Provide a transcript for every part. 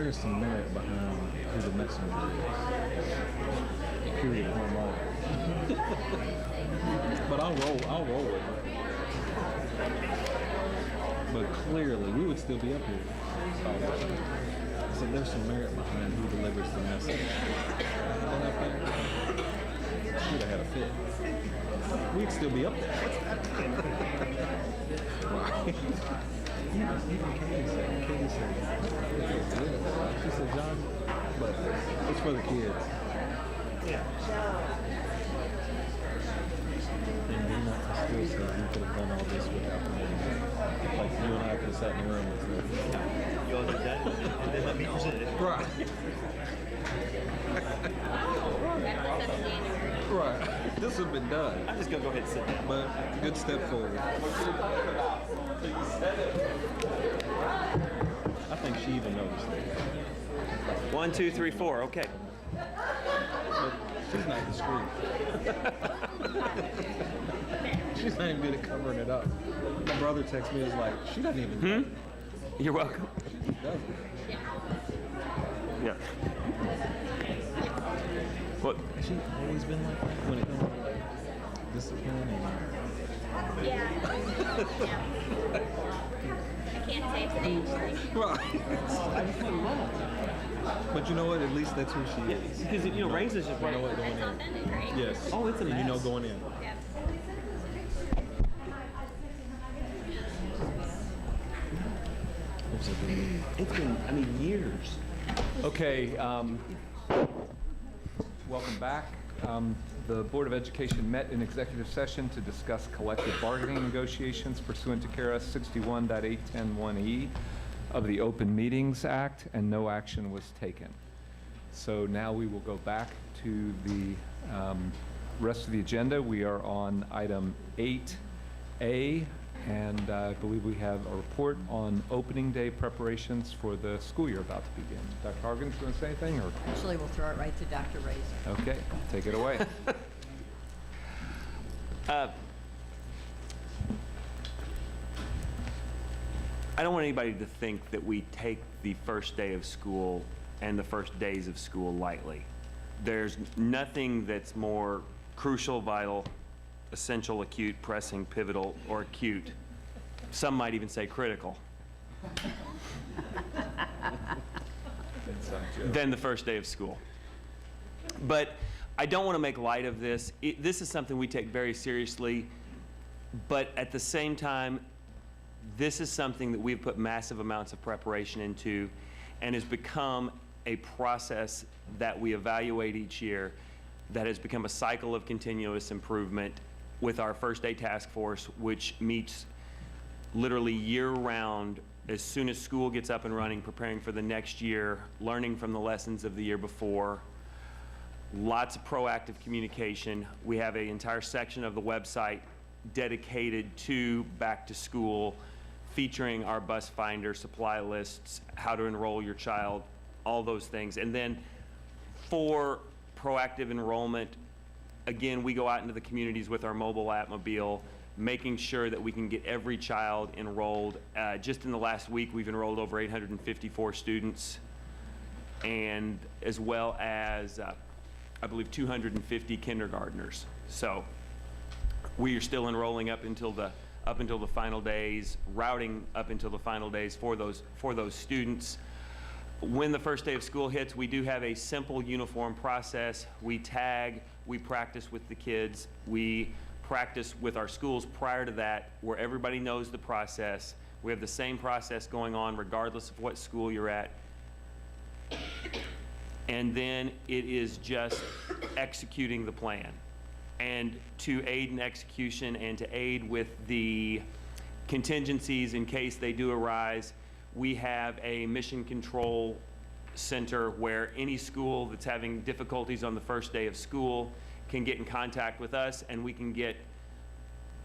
there is some merit behind who the messenger is. Period. Online. But I'll roll with it. But clearly, we would still be up here. So there's some merit behind who delivers the message. Been up there, should have had a fit. We'd still be up there. Right. Even Katie said, she said, John, but it's for the kids. And then I still said you could have done all this without me. Like you and I could have sat in the room and said, you all did that and then let me present it. right. Right. This would have been done. I'm just going to go ahead and sit down. But good step forward. I think she even noticed it. 1, 2, 3, 4. Okay. But she's not discreet. She's not even good at covering it up. My brother texts me, is like, she doesn't even. You're welcome. She just doesn't. Yeah. What? Has she always been like that when it comes to like discipline and Yeah. I can't say it's an age thing. right? But you know what? At least that's who she is. Because, race is just You know right. what going It's in? authentic, right? Yes. Oh, it's a And you know mess. going in. Yeah. It's been, years. Okay, welcome back. The Board of Education met in executive session to discuss collective bargaining negotiations pursuant to KRS 61.8101E of the Open Meetings Act, and no action was taken. So now we will go back to the rest of the agenda. We are on item 8A, and I believe we have a report on opening day preparations for the school year about to begin. Dr. Hargens, you want to say anything? Or? Actually, we'll throw it right to Dr. Razor. Okay, take it away. I don't want anybody to think that we take the first day of school and the first days of school lightly. There's nothing that's more crucial, vital, essential, acute, pressing, pivotal, or acute. Some might even say critical. Than the first day of school. But I don't want to make light of this. This is something we take very seriously, but at the same time, this is something that we've put massive amounts of preparation into and has become a process that we evaluate each year that has become a cycle of continuous improvement with our first day task force, which meets literally year-round as soon as school gets up and running, preparing for the next year, learning from the lessons of the year before. Lots of proactive communication. We have an entire section of the website dedicated to back to school, featuring our bus finder, supply lists, how to enroll your child, all those things. And then for proactive enrollment, again, we go out into the communities with our mobile appmobile, making sure that we can get every child enrolled. Just in the last week, we've enrolled over 854 students, and as well as, I believe, 250 kindergartners. So we are still enrolling up until the final days, routing up until the final days for those students. When the first day of school hits, we do have a simple uniform process. We tag, we practice with the kids, we practice with our schools prior to that, where everybody knows the process. We have the same process going on regardless of what school you're at. And then it is just executing the plan. And to aid in execution and to aid with the contingencies in case they do arise, we have a mission control center where any school that's having difficulties on the first day of school can get in contact with us, and we can get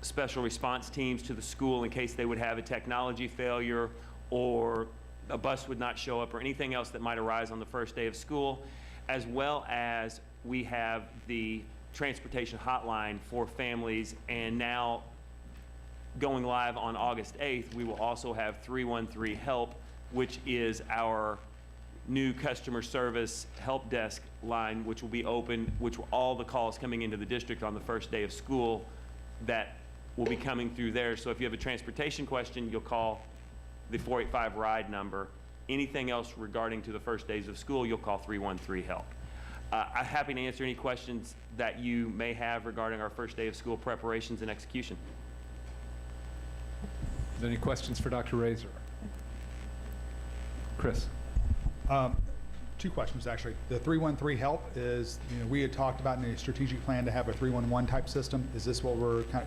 special response teams to the school in case they would have a technology failure or a bus would not show up or anything else that might arise on the first day of school, as well as we have the transportation hotline for families. And now going live on August 8th, we will also have 313 HELP, which is our new customer service help desk line, which will be open, which will, all the calls coming into the district on the first day of school that will be coming through there. So if you have a transportation question, you'll call the 485 RIDE number. Anything else regarding to the first days of school, you'll call 313-HELP. I'm happy to answer any questions that you may have regarding our first day of school preparations and execution. Are there any questions for Dr. Razor? Chris? Two questions, actually. The 313 help is, we had talked about in the strategic plan to have a 311 type system. Is this what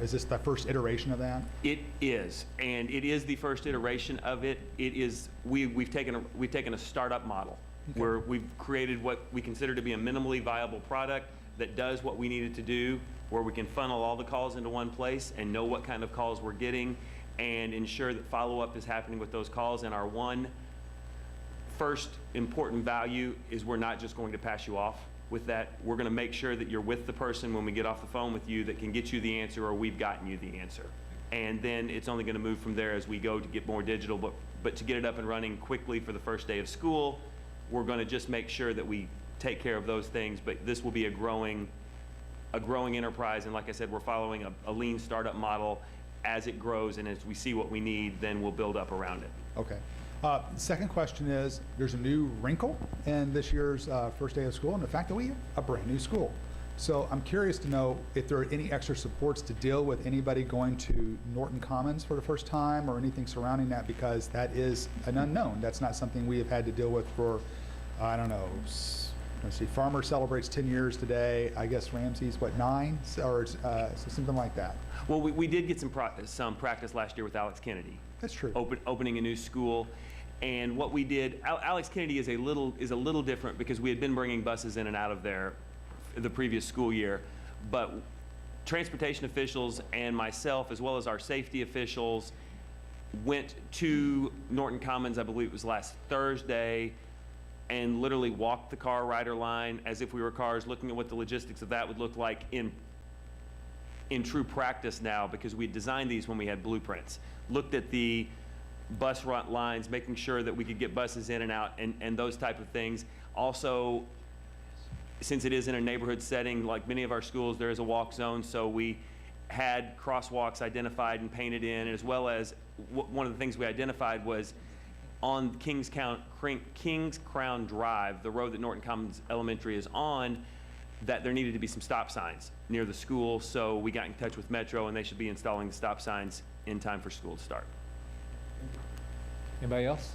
is this the first iteration of that? It is, and it is the first iteration of it. It is, we've taken a startup model where we've created what we consider to be a minimally viable product that does what we need it to do, where we can funnel all the calls into one place and know what kind of calls we're getting and ensure that follow-up is happening with those calls. And our one first important value is we're not just going to pass you off with that. We're going to make sure that you're with the person when we get off the phone with you that can get you the answer, or we've gotten you the answer. And then it's only going to move from there as we go to get more digital, but to get it up and running quickly for the first day of school, we're going to just make sure that we take care of those things. But this will be a growing enterprise, and like I said, we're following a lean startup model. As it grows and as we see what we need, then we'll build up around it. Okay. Second question is, there's a new wrinkle in this year's first day of school, and the fact that we have a brand new school. So I'm curious to know if there are any extra supports to deal with anybody going to Norton Commons for the first time or anything surrounding that, because that is an unknown. That's not something we have had to deal with for, I don't know, let's see, Farmer celebrates 10 years today. I guess Ramsey's, what, 9? Or something like that. Well, we did get some practice last year with Alex Kennedy. That's true. Opening a new school. And what we did, Alex Kennedy is a little different because we had been bringing buses in and out of there the previous school year. But transportation officials and myself, as well as our safety officials, went to Norton Commons, I believe it was last Thursday, and literally walked the car rider line as if we were cars, looking at what the logistics of that would look like in true practice now, because we designed these when we had blueprints. Looked at the bus run lines, making sure that we could get buses in and out and those type of things. Also, since it is in a neighborhood setting, like many of our schools, there is a walk zone, so we had crosswalks identified and painted in, as well as one of the things we identified was on Kings Crown Drive, the road that Norton Commons Elementary is on, that there needed to be some stop signs near the school. So we got in touch with Metro, and they should be installing the stop signs in time for school to start. Anybody else?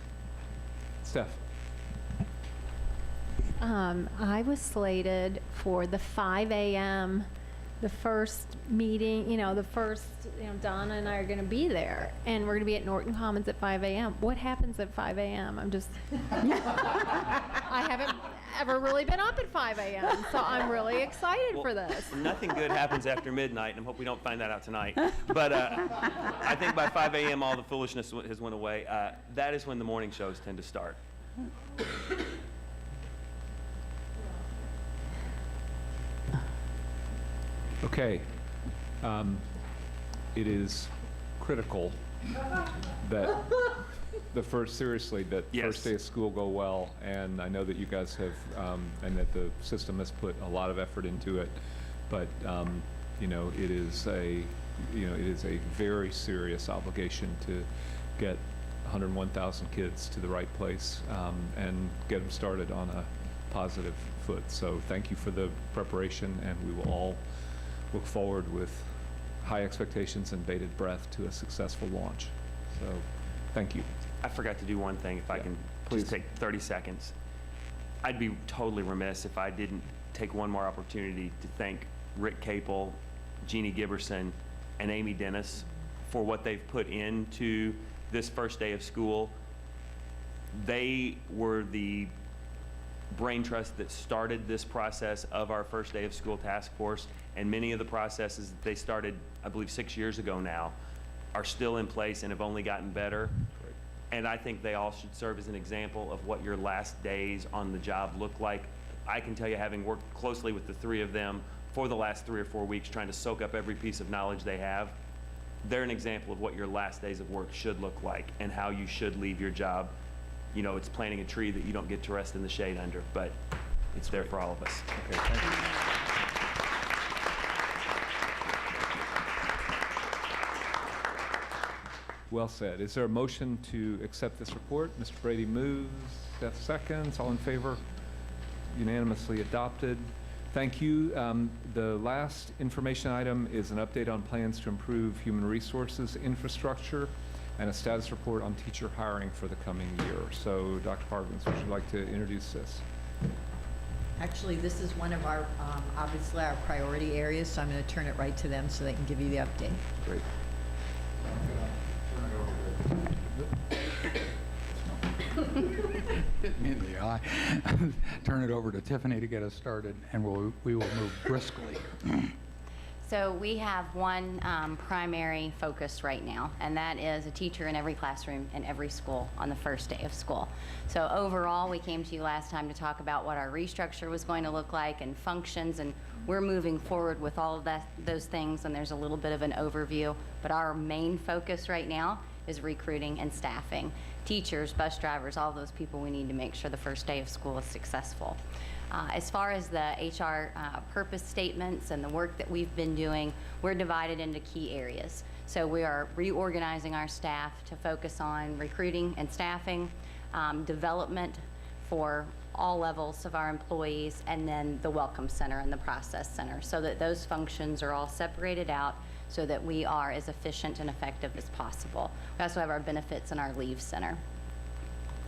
Steph? I was slated for the 5 a.m., the first meeting, Donna and I are going to be there, and we're going to be at Norton Commons at 5 a.m. What happens at 5 a.m.? I haven't ever really been up at 5 a.m., so I'm really excited for this. Nothing good happens after midnight, and I hope we don't find that out tonight. But I think by 5 a.m. all the foolishness has went away. That is when the morning shows tend to start. Okay. It is critical that the first Yes. first day of school go well, and I know that you guys have, and that the system has put a lot of effort into it, but it is a very serious obligation to get 101,000 kids to the right place and get them started on a positive foot. So thank you for the preparation, and we will all look forward with high expectations and bated breath to a successful launch. So thank you. I forgot to do one thing, if I can please. just take 30 seconds. I'd be totally remiss if I didn't take one more opportunity to thank Rick Capel, Jeannie Giberson, and Amy Dennis for what they've put into this first day of school. They were the brain trust that started this process of our first day of school task force, and many of the processes that they started, I believe 6 years ago now, are still in place and have only gotten better. And I think they all should serve as an example of what your last days on the job look like. I can tell you, having worked closely with the three of them for the last 3 or 4 weeks, trying to soak up every piece of knowledge they have, they're an example of what your last days of work should look like and how you should leave your job you know, it's planting a tree that you don't get to rest in the shade under, but it's there for all of us. Okay, thank you. Well said. Is there a motion to accept this report? Mr. Brady moves, Seth seconds. All in favor? Unanimously adopted. Thank you. The last information item is an update on plans to improve human resources infrastructure and a status report on teacher hiring for the coming year. So, Dr. Parkins, would you like to introduce this? Actually, this is one of our, obviously, our priority areas, so I'm going to turn it right to them so they can give you the update. Great. Hit me in the eye. Turn it over to Tiffany to get us started, and we will move briskly. So we have one primary focus right now, and that is a teacher in every classroom in every school on the first day of school. So overall, we came to you last time to talk about what our restructure was going to look like and functions, and we're moving forward with all of those things, and there's a little bit of an overview. But our main focus right now is recruiting and staffing. Teachers, bus drivers, all those people we need to make sure the first day of school is successful. As far as the HR purpose statements and the work that we've been doing, we're divided into key areas. So we are reorganizing our staff to focus on recruiting and staffing, development for all levels of our employees, and then the Welcome Center and the Process Center, so that those functions are all separated out so that we are as efficient and effective as possible. We also have our benefits and our leave center.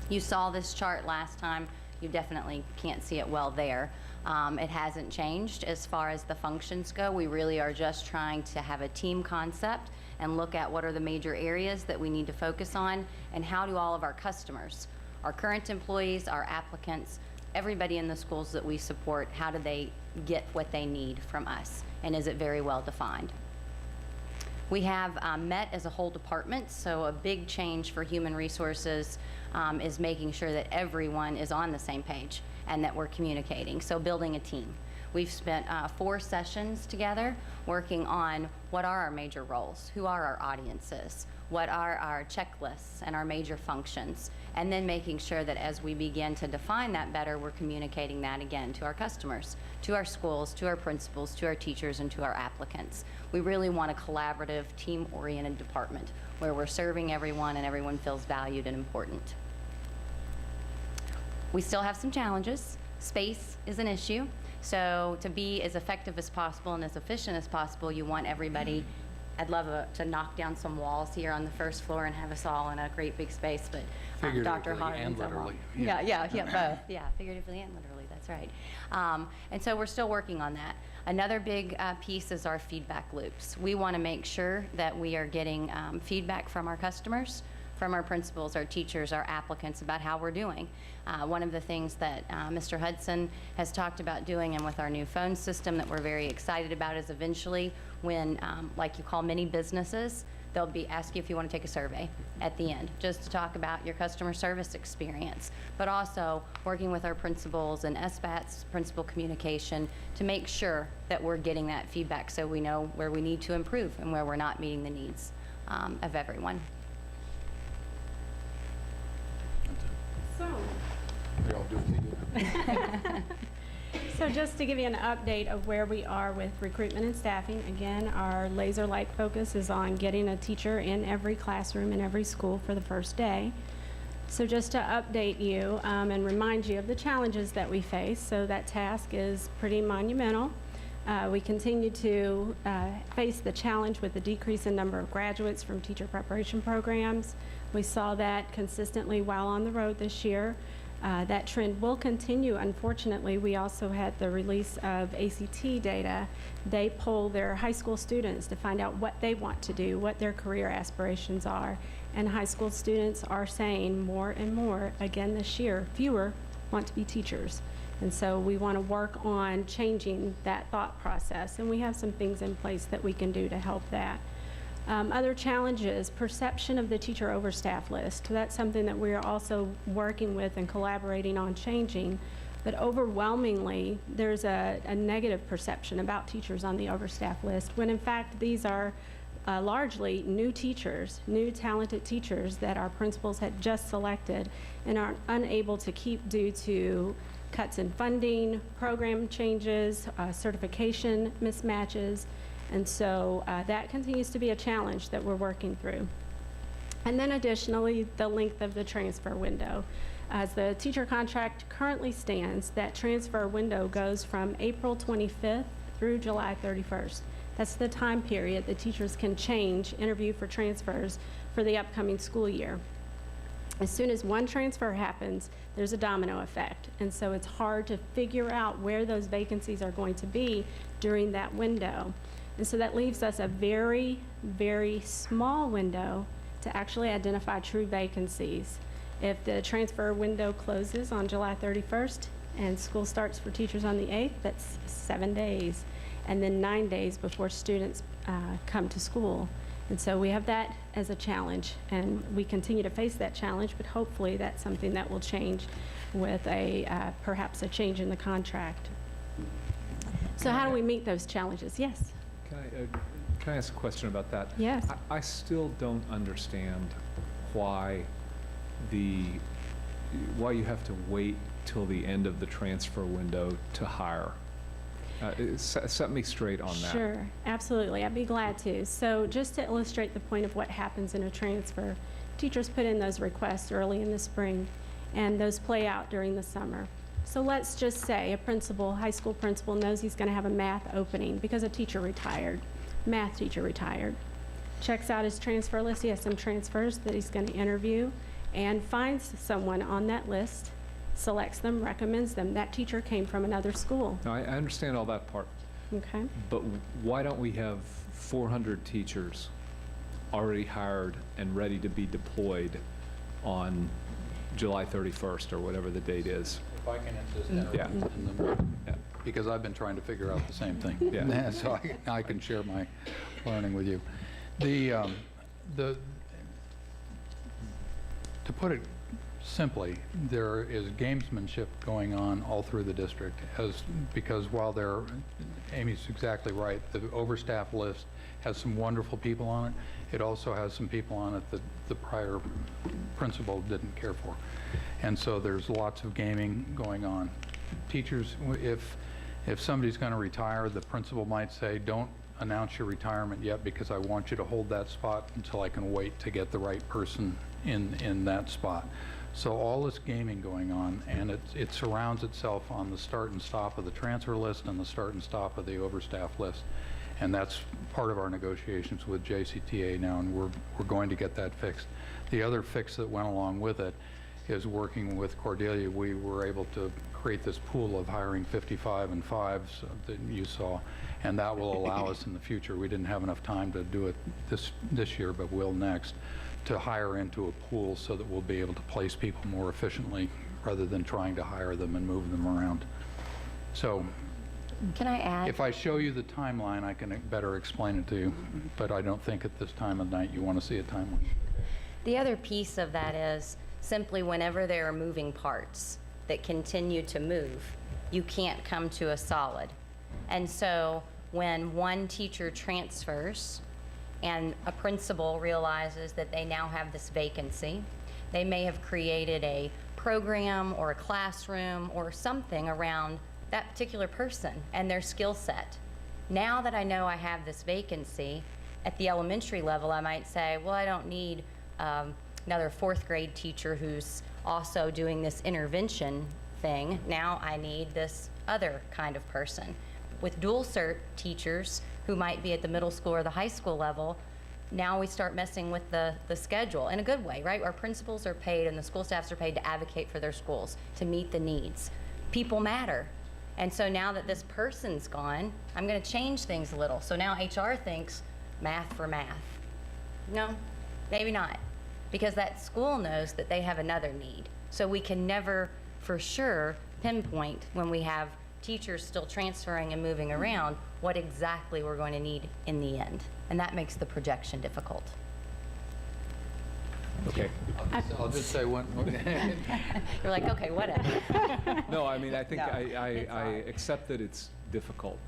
You saw this chart last time. You definitely can't see it well there. It hasn't changed as far as the functions go. We really are just trying to have a team concept and look at what are the major areas that we need to focus on, and how do all of our customers, our current employees, our applicants, everybody in the schools that we support, how do they get what they need from us, and is it very well defined? We have met as a whole department, so a big change for human resources is making sure that everyone is on the same page and that we're communicating, so building a team. We've spent 4 sessions together working on what are our major roles, who are our audiences, what are our checklists and our major functions, and then making sure that as we begin to define that better, we're communicating that again to our customers, to our schools, to our principals, to our teachers, and to our applicants. We really want a collaborative, team-oriented department where we're serving everyone and everyone feels valued and important. We still have some challenges. Space is an issue. So to be as effective as possible and as efficient as possible, you want everybody. I'd love to knock down some walls here on the first floor and have us all in a great big space, but Dr. Figuratively and Harlan's literally. Yeah, both. Yeah, figuratively and literally, that's right. And so we're still working on that. Another big piece is our feedback loops. We want to make sure that we are getting feedback from our customers, from our principals, our teachers, our applicants about how we're doing. One of the things that Mr. Hudson has talked about doing, and with our new phone system that we're very excited about, is eventually when, like you call mini businesses, they'll be ask you if you want to take a survey at the end, just to talk about your customer service experience, but also working with our principals and SBAT's principal communication to make sure that we're getting that feedback so we know where we need to improve and where we're not meeting the needs of everyone. They all do it together. So just to give you an update of where we are with recruitment and staffing, again, our laser-like focus is on getting a teacher in every classroom in every school for the first day. So just to update you and remind you of the challenges that we face, so that task is pretty monumental. We continue to face the challenge with the decrease in number of graduates from teacher preparation programs. We saw that consistently while on the road this year. That trend will continue. Unfortunately, we also had the release of ACT data. They poll their high school students to find out what they want to do, what their career aspirations are. And high school students are saying more and more, again this year, fewer want to be teachers. And so we want to work on changing that thought process. And we have some things in place that we can do to help that. Other challenges, perception of the teacher overstaff list. That's something that we are also working with and collaborating on changing. But overwhelmingly, there's a negative perception about teachers on the overstaff list, when in fact these are largely new teachers, new talented teachers that our principals had just selected and are unable to keep due to cuts in funding, program changes, certification mismatches, and so that continues to be a challenge that we're working through. And then additionally, the length of the transfer window. As the teacher contract currently stands, that transfer window goes from April 25th through July 31st. That's the time period the teachers can interview for transfers for the upcoming school year. As soon as one transfer happens, there's a domino effect. And so it's hard to figure out where those vacancies are going to be during that window. And so that leaves us a very, very small window to actually identify true vacancies. If the transfer window closes on July 31st and school starts for teachers on the 8th, that's 7 days, and then 9 days before students come to school. And so we have that as a challenge, and we continue to face that challenge, but hopefully that's something that will change with perhaps a change in the contract. So how do we meet those challenges? Yes? Can I ask a question about that? Yes. I still don't understand why you have to wait till the end of the transfer window to hire. Set me straight on that. Sure, absolutely. I'd be glad to. So just to illustrate the point of what happens in a transfer, teachers put in those requests early in the spring, and those play out during the summer. So let's just say a principal, high school principal, knows he's going to have a math opening because a teacher retired, math teacher retired. Checks out his transfer list. He has some transfers that he's going to interview and finds someone on that list, selects them, recommends them. That teacher came from another school. No, I understand all that part, Okay. but why don't we have 400 teachers already hired and ready to be deployed on July 31st or whatever the date is? If I can insist Yeah. Yeah. because I've been trying to figure out the same thing. Yeah. So I can share my learning with you. To put it simply, there is gamesmanship going on all through the district, because while Amy's exactly right, the overstaffed list has some wonderful people on it. It also has some people on it that the prior principal didn't care for. And so there's lots of gaming going on. Teachers, if somebody's going to retire, the principal might say, don't announce your retirement yet because I want you to hold that spot until I can wait to get the right person in that spot. So all this gaming going on, and it surrounds itself on the start and stop of the transfer list and the start and stop of the overstaff list. And that's part of our negotiations with JCTA now, and we're going to get that fixed. The other fix that went along with it is working with Cordelia. We were able to create this pool of hiring 55 and 5s that you saw, and that will allow us in the future. We didn't have enough time to do it this year, but will next, to hire into a pool so that we'll be able to place people more efficiently rather than trying to hire them and move them around. So Can I add? if I show you the timeline, I can better explain it to you, but I don't think at this time of night you want to see a timeline. The other piece of that is simply whenever there are moving parts that continue to move, you can't come to a solid. And so when one teacher transfers and a principal realizes that they now have this vacancy, they may have created a program or a classroom or something around that particular person and their skill set. Now that I know I have this vacancy, at the elementary level, I might say, well, I don't need another 4th grade teacher who's also doing this intervention thing. Now I need this other kind of person. With dual cert teachers who might be at the middle school or the high school level, now we start messing with the schedule in a good way, right? Our principals are paid and the school staffs are paid to advocate for their schools, to meet the needs. People matter. And so now that this person's gone, I'm going to change things a little. So now HR thinks math for math. No, maybe not. Because that school knows that they have another need. So we can never for sure pinpoint when we have teachers still transferring and moving around what exactly we're going to need in the end. And that makes the projection difficult. Okay. I'll just say one. You're like, okay, whatever. No, I mean, I think No, I it's all right. accept that it's difficult,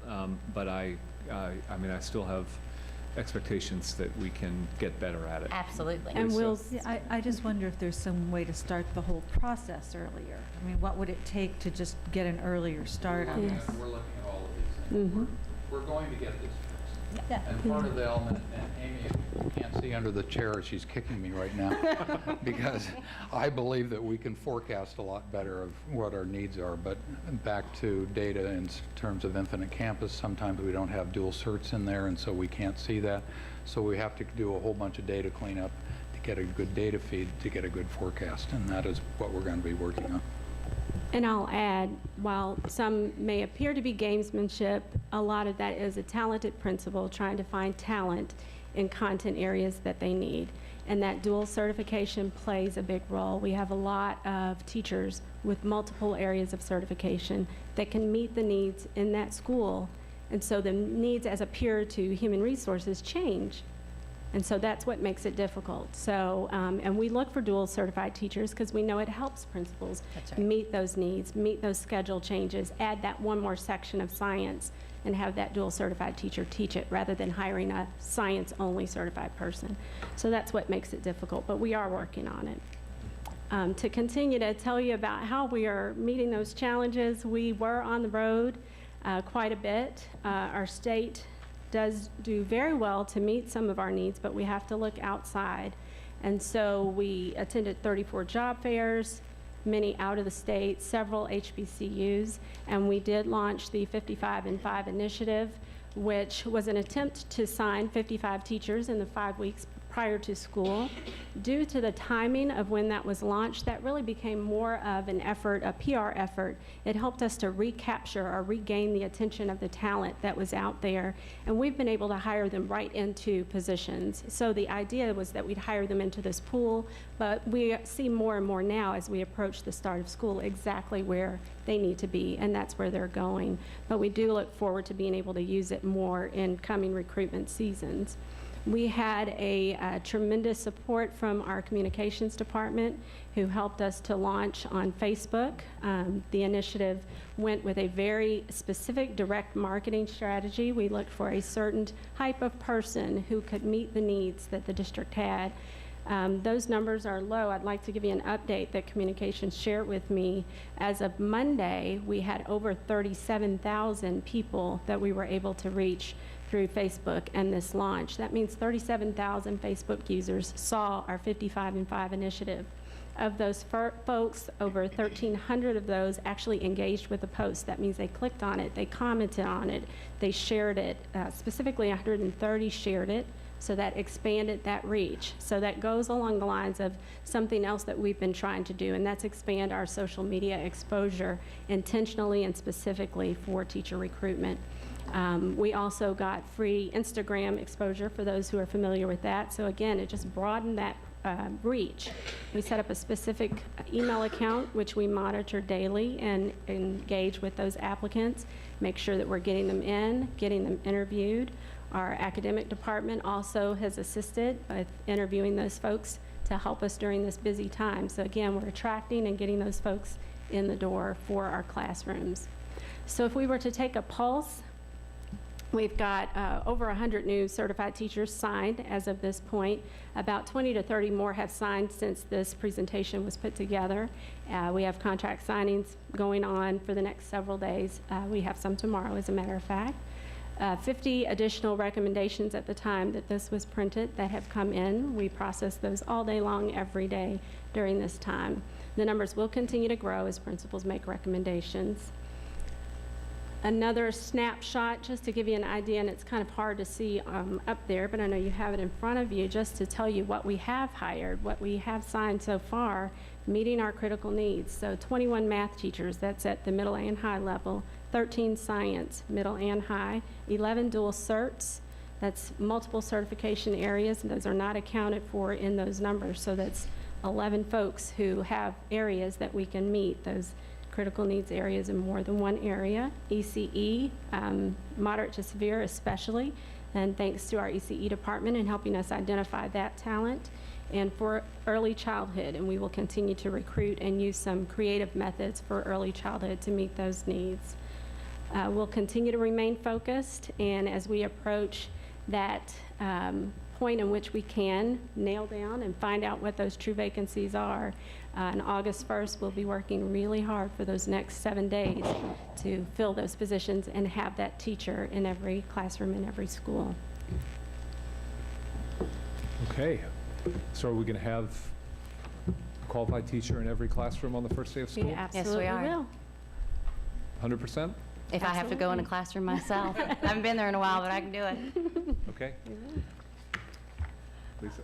but I mean, I still have expectations that we can get better at it. Absolutely. And we'll, Yeah, I just wonder if there's some way to start the whole process earlier. I mean, what would it take to just get an earlier start on this? We're looking at all of these things. We're going to get this fixed. Yeah. And part of the element, and Amy, if you can't see under the chair, she's kicking me right now, because I believe that we can forecast a lot better of what our needs are. But back to data in terms of Infinite Campus, sometimes we don't have dual certs in there, and so we can't see that. So we have to do a whole bunch of data cleanup to get a good data feed, to get a good forecast, and that is what we're going to be working on. and I'll add, while some may appear to be gamesmanship, a lot of that is a talented principal trying to find talent in content areas that they need. And that dual certification plays a big role. We have a lot of teachers with multiple areas of certification that can meet the needs in that school. And so the needs as a peer to human resources change. And so that's what makes it difficult. So, and we look for dual certified teachers because we know it helps principals That's right. meet those needs, meet those schedule changes, add that one more section of science, and have that dual certified teacher teach it rather than hiring a science-only certified person. So that's what makes it difficult, but we are working on it. To continue to tell you about how we are meeting those challenges, we were on the road quite a bit. Our state does do very well to meet some of our needs, but we have to look outside. And so we attended 34 job fairs, many out of the state, several HBCUs, and we did launch the 55 in 5 initiative, which was an attempt to sign 55 teachers in the 5 weeks prior to school. Due to the timing of when that was launched, that really became more of an effort, a PR effort. It helped us to recapture or regain the attention of the talent that was out there, and we've been able to hire them right into positions. So the idea was that we'd hire them into this pool, but we see more and more now as we approach the start of school exactly where they need to be, and that's where they're going. But we do look forward to being able to use it more in coming recruitment seasons. We had a tremendous support from our communications department who helped us to launch on Facebook. The initiative went with a very specific direct marketing strategy. We looked for a certain type of person who could meet the needs that the district had. Those numbers are low. I'd like to give you an update that communications shared with me. As of Monday, we had over 37,000 people that we were able to reach through Facebook and this launch. That means 37,000 Facebook users saw our 55 in 5 initiative. Of those folks, over 1,300 of those actually engaged with the post. That means they clicked on it, they commented on it, they shared it. Specifically, 130 shared it, so that expanded that reach. So that goes along the lines of something else that we've been trying to do, and that's expand our social media exposure intentionally and specifically for teacher recruitment. We also got free Instagram exposure for those who are familiar with that. So again, it just broadened that reach. We set up a specific email account, which we monitor daily and engage with those applicants, make sure that we're getting them in, getting them interviewed. Our academic department also has assisted with interviewing those folks to help us during this busy time. So again, we're attracting and getting those folks in the door for our classrooms. So if we were to take a pulse, we've got over 100 new certified teachers signed as of this point. About 20 to 30 more have signed since this presentation was put together. We have contract signings going on for the next several days. We have some tomorrow, as a matter of fact. 50 additional recommendations at the time that this was printed that have come in. We process those all day long, every day during this time. The numbers will continue to grow as principals make recommendations. Another snapshot, just to give you an idea, and it's kind of hard to see up there, but I know you have it in front of you, just to tell you what we have hired, what we have signed so far, meeting our critical needs. So 21 math teachers, that's at the middle and high level, 13 science, middle and high, 11 dual certs, that's multiple certification areas, and those are not accounted for in those numbers. So that's 11 folks who have areas that we can meet, those critical needs areas in more than one area. ECE, moderate to severe especially, and thanks to our ECE department in helping us identify that talent. And for early childhood, and we will continue to recruit and use some creative methods for early childhood to meet those needs. We'll continue to remain focused, and as we approach that point in which we can nail down and find out what those true vacancies are. On August 1st, we'll be working really hard for those next 7 days to fill those positions and have that teacher in every classroom in every school. Okay, so are we going to have a qualified teacher in every classroom on the first day of school? We absolutely are. will. 100%? If I have to go in a classroom myself. I haven't been there in a while, but I can do it. Okay. Lisa?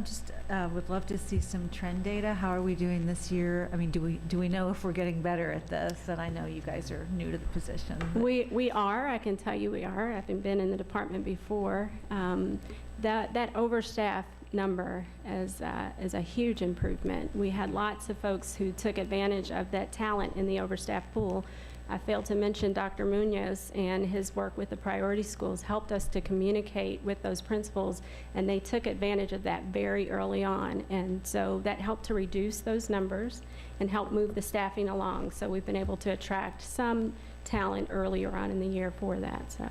Just would love to see some trend data. How are we doing this year? I mean, do we know if we're getting better at this? And I know you guys are new to the position. but- We are, I can tell you we are, having been in the department before. That overstaff number is a huge improvement. We had lots of folks who took advantage of that talent in the overstaff pool. I failed to mention Dr. Munoz and his work with the priority schools helped us to communicate with those principals, and they took advantage of that very early on. And so that helped to reduce those numbers and help move the staffing along. So we've been able to attract some talent earlier on in the year for that. So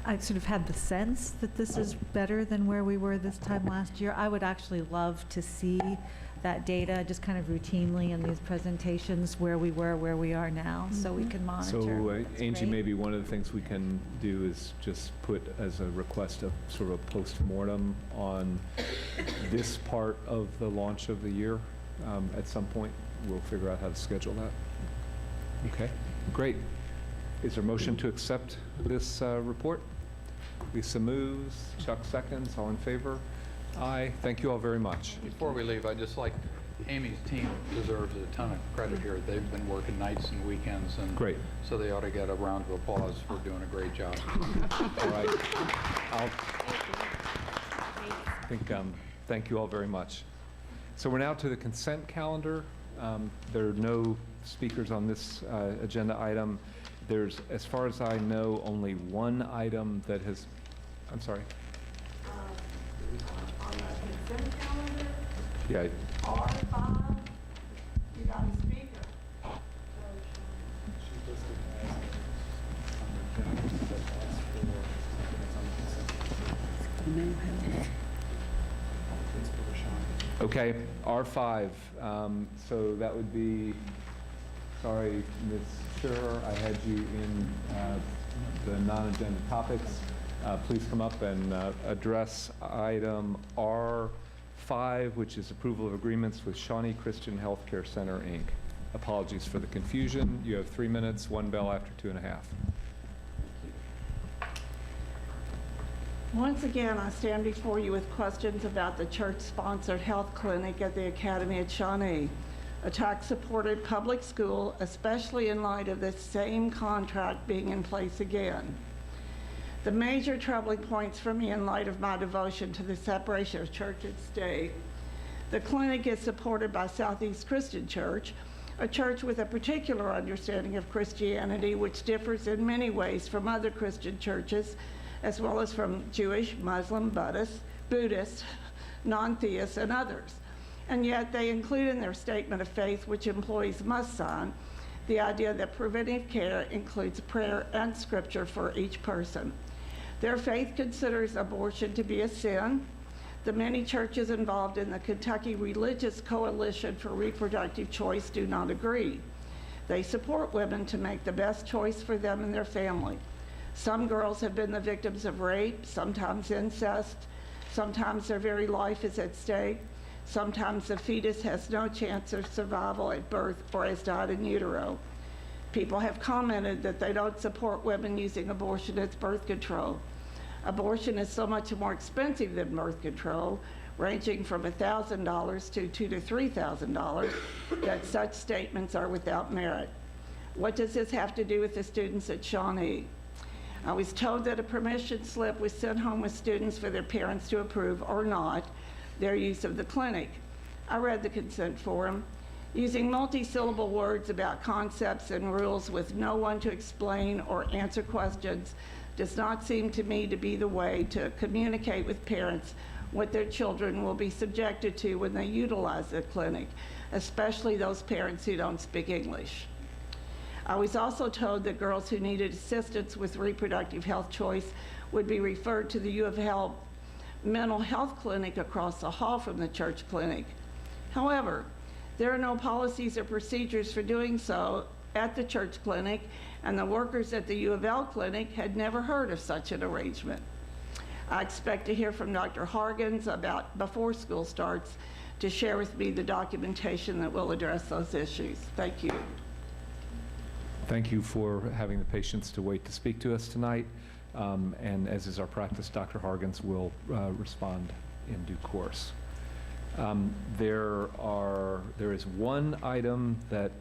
I sort of had the sense that this is better than where we were this time last year. I would actually love to see that data just kind of routinely in these presentations, where we were, where we are now, so we can monitor. So That's Angie, great. maybe one of the things we can do is just put as a request of sort of a post-mortem on this part of the launch of the year. At some point, we'll figure out how to schedule that. Okay, great. Is there a motion to accept this report? Lisa moves, Chuck seconds, all in favor? Aye. Thank you all very much. Before we leave, I'd just like, Amy's team deserves a ton of credit here. They've been working nights and weekends, and Great. so they ought to get a round of applause for doing a great job. All right. Thank you all very much. So we're now to the consent calendar. There are no speakers on this agenda item. There's, as far as I know, only one item that has, I'm sorry. On the consent calendar, Yeah, R5, you got a speaker. okay, R5. So that would be, sorry, Ms. Schurer, I had you in the non-agenda topics. Please come up and address item R5, which is approval of agreements with Shawnee Christian Healthcare Center, Inc. Apologies for the confusion. You have 3 minutes, one bell after 2.5. Once again, I stand before you with questions about the church-sponsored health clinic at the Academy at Shawnee, a tax-supported public school, especially in light of this same contract being in place again. The major troubling points for me in light of my devotion to the separation of church and state: the clinic is supported by Southeast Christian Church, a church with a particular understanding of Christianity which differs in many ways from other Christian churches, as well as from Jewish, Muslim, Buddhist, non-theists, and others. And yet they include in their statement of faith, which employees must sign, the idea that preventive care includes prayer and scripture for each person. Their faith considers abortion to be a sin. The many churches involved in the Kentucky Religious Coalition for Reproductive Choice do not agree. They support women to make the best choice for them and their family. Some girls have been the victims of rape, sometimes incest, sometimes their very life is at stake, sometimes the fetus has no chance of survival at birth or has died in utero. People have commented that they don't support women using abortion as birth control. Abortion is so much more expensive than birth control, ranging from $1,000 to $2,000 to $3,000, that such statements are without merit. What does this have to do with the students at Shawnee? I was told that a permission slip was sent home with students for their parents to approve or not their use of the clinic. I read the consent form. Using multi-syllable words about concepts and rules with no one to explain or answer questions does not seem to me to be the way to communicate with parents what their children will be subjected to when they utilize the clinic, especially those parents who don't speak English. I was also told that girls who needed assistance with reproductive health choice would be referred to the U of L mental health clinic across the hall from the church clinic. However, there are no policies or procedures for doing so at the church clinic, and the workers at the U of L clinic had never heard of such an arrangement. I expect to hear from Dr. Hargens about before school starts to share with me the documentation that will address those issues. Thank you. Thank you for having the patience to wait to speak to us tonight. And as is our practice, Dr. Hargens will respond in due course. There is one item that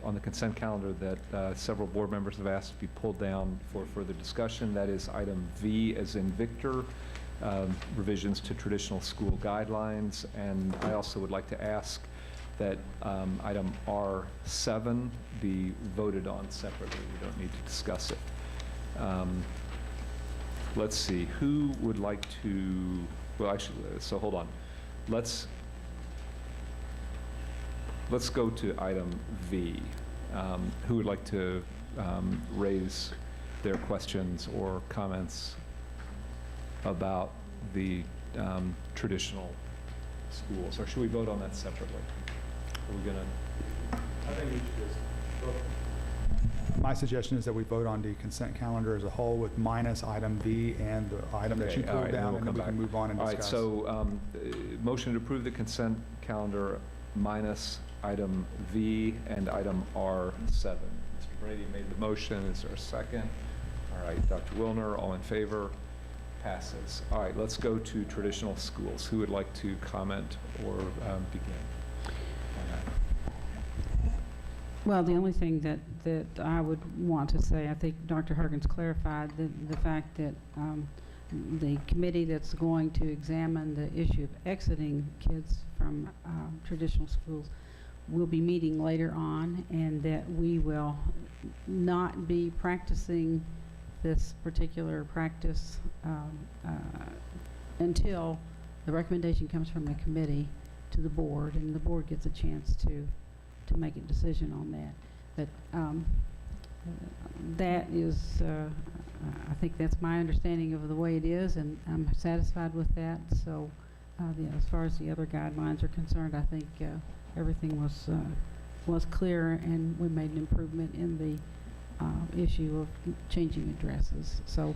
on the consent calendar that several board members have asked to be pulled down for further discussion. That is item V as in Victor, revisions to traditional school guidelines. And I also would like to ask that item R7 be voted on separately. We don't need to discuss it. Let's see, who would like to, well, actually, so hold on. Let's go to item V. Who would like to raise their questions or comments about the traditional schools? Or should we vote on that separately? Are we gonna? I think we should just vote. My suggestion is that we vote on the consent calendar as a whole with minus item V and the item that you all pulled right, down, we'll and then come we back. can move on and All right, discuss. so motion to approve the consent calendar minus item V and item R7. Mr. Brady made the motion. Is there a second? All right, Dr. Wilner, all in favor? Passes. All right, let's go to traditional schools. Who would like to comment or begin on that? Well, the only thing that I would want to say, I think Dr. Hargens clarified the fact that the committee that's going to examine the issue of exiting kids from traditional schools will be meeting later on, and that we will not be practicing this particular practice until the recommendation comes from the committee to the board, and the board gets a chance to make a decision on that. But that is, I think that's my understanding of the way it is, and I'm satisfied with that. So as far as the other guidelines are concerned, I think everything was clear, and we made an improvement in the issue of changing addresses. So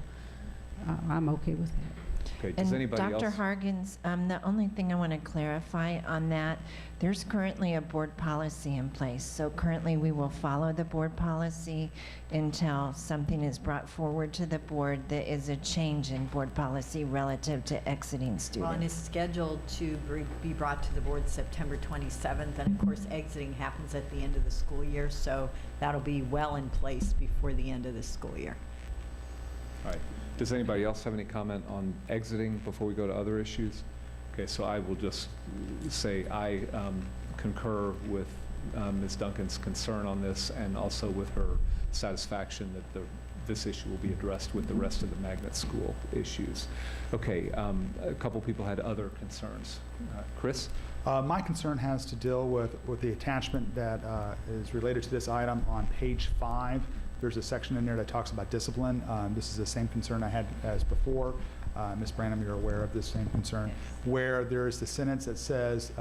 I'm okay with that. Okay, does anybody else? Dr. Hargens, the only thing I want to clarify on that, there's currently a board policy in place. So currently we will follow the board policy until something is brought forward to the board that is a change in board policy relative to exiting students. Well, and it's scheduled to be brought to the board September 27th, and of course, exiting happens at the end of the school year, so that'll be well in place before the end of the school year. All right. Does anybody else have any comment on exiting before we go to other issues? Okay, so I will just say I concur with Ms. Duncan's concern on this, and also with her satisfaction that this issue will be addressed with the rest of the magnet school issues. Okay, a couple people had other concerns. Chris? My concern has to deal with the attachment that is related to this item on page 5. There's a section in there that talks about discipline. This is the same concern I had as before. Ms. Branham, you're aware of this same concern, where there is the sentence that says,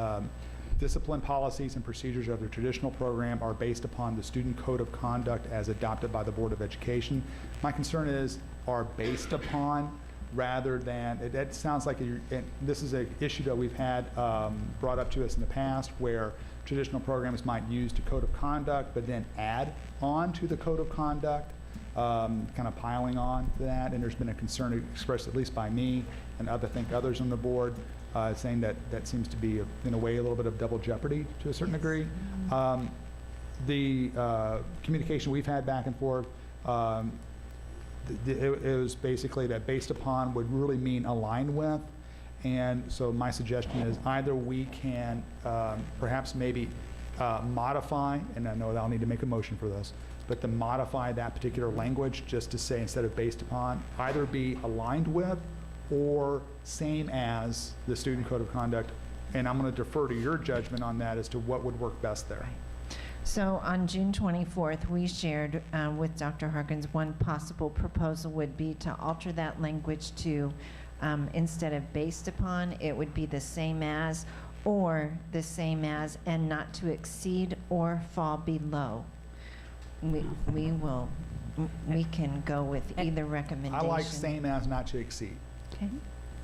discipline policies and procedures of the traditional program are based upon the student code of conduct as adopted by the Board of Education. My concern is are based upon, rather than, it sounds like, and this is an issue that we've had brought up to us in the past, where traditional programs might use the code of conduct, but then add on to the code of conduct, kind of piling on to that. And there's been a concern expressed, at least by me and I think others on the board, saying that that seems to be, in a way, a little bit of double jeopardy to a certain degree. The communication we've had back and forth, it was basically that based upon would really mean aligned with. And so my suggestion is either we can perhaps maybe modify, and I know that I'll need to make a motion for this, but to modify that particular language just to say, instead of based upon, either be aligned with or same as the student code of conduct. And I'm going to defer to your judgment on that as to what would work best there. So on June 24th, we shared with Dr. Harkins, one possible proposal would be to alter that language to, instead of based upon, it would be the same as, or the same as, and not to exceed or fall below. We can go with either I recommendation. like same as, not to exceed. Okay.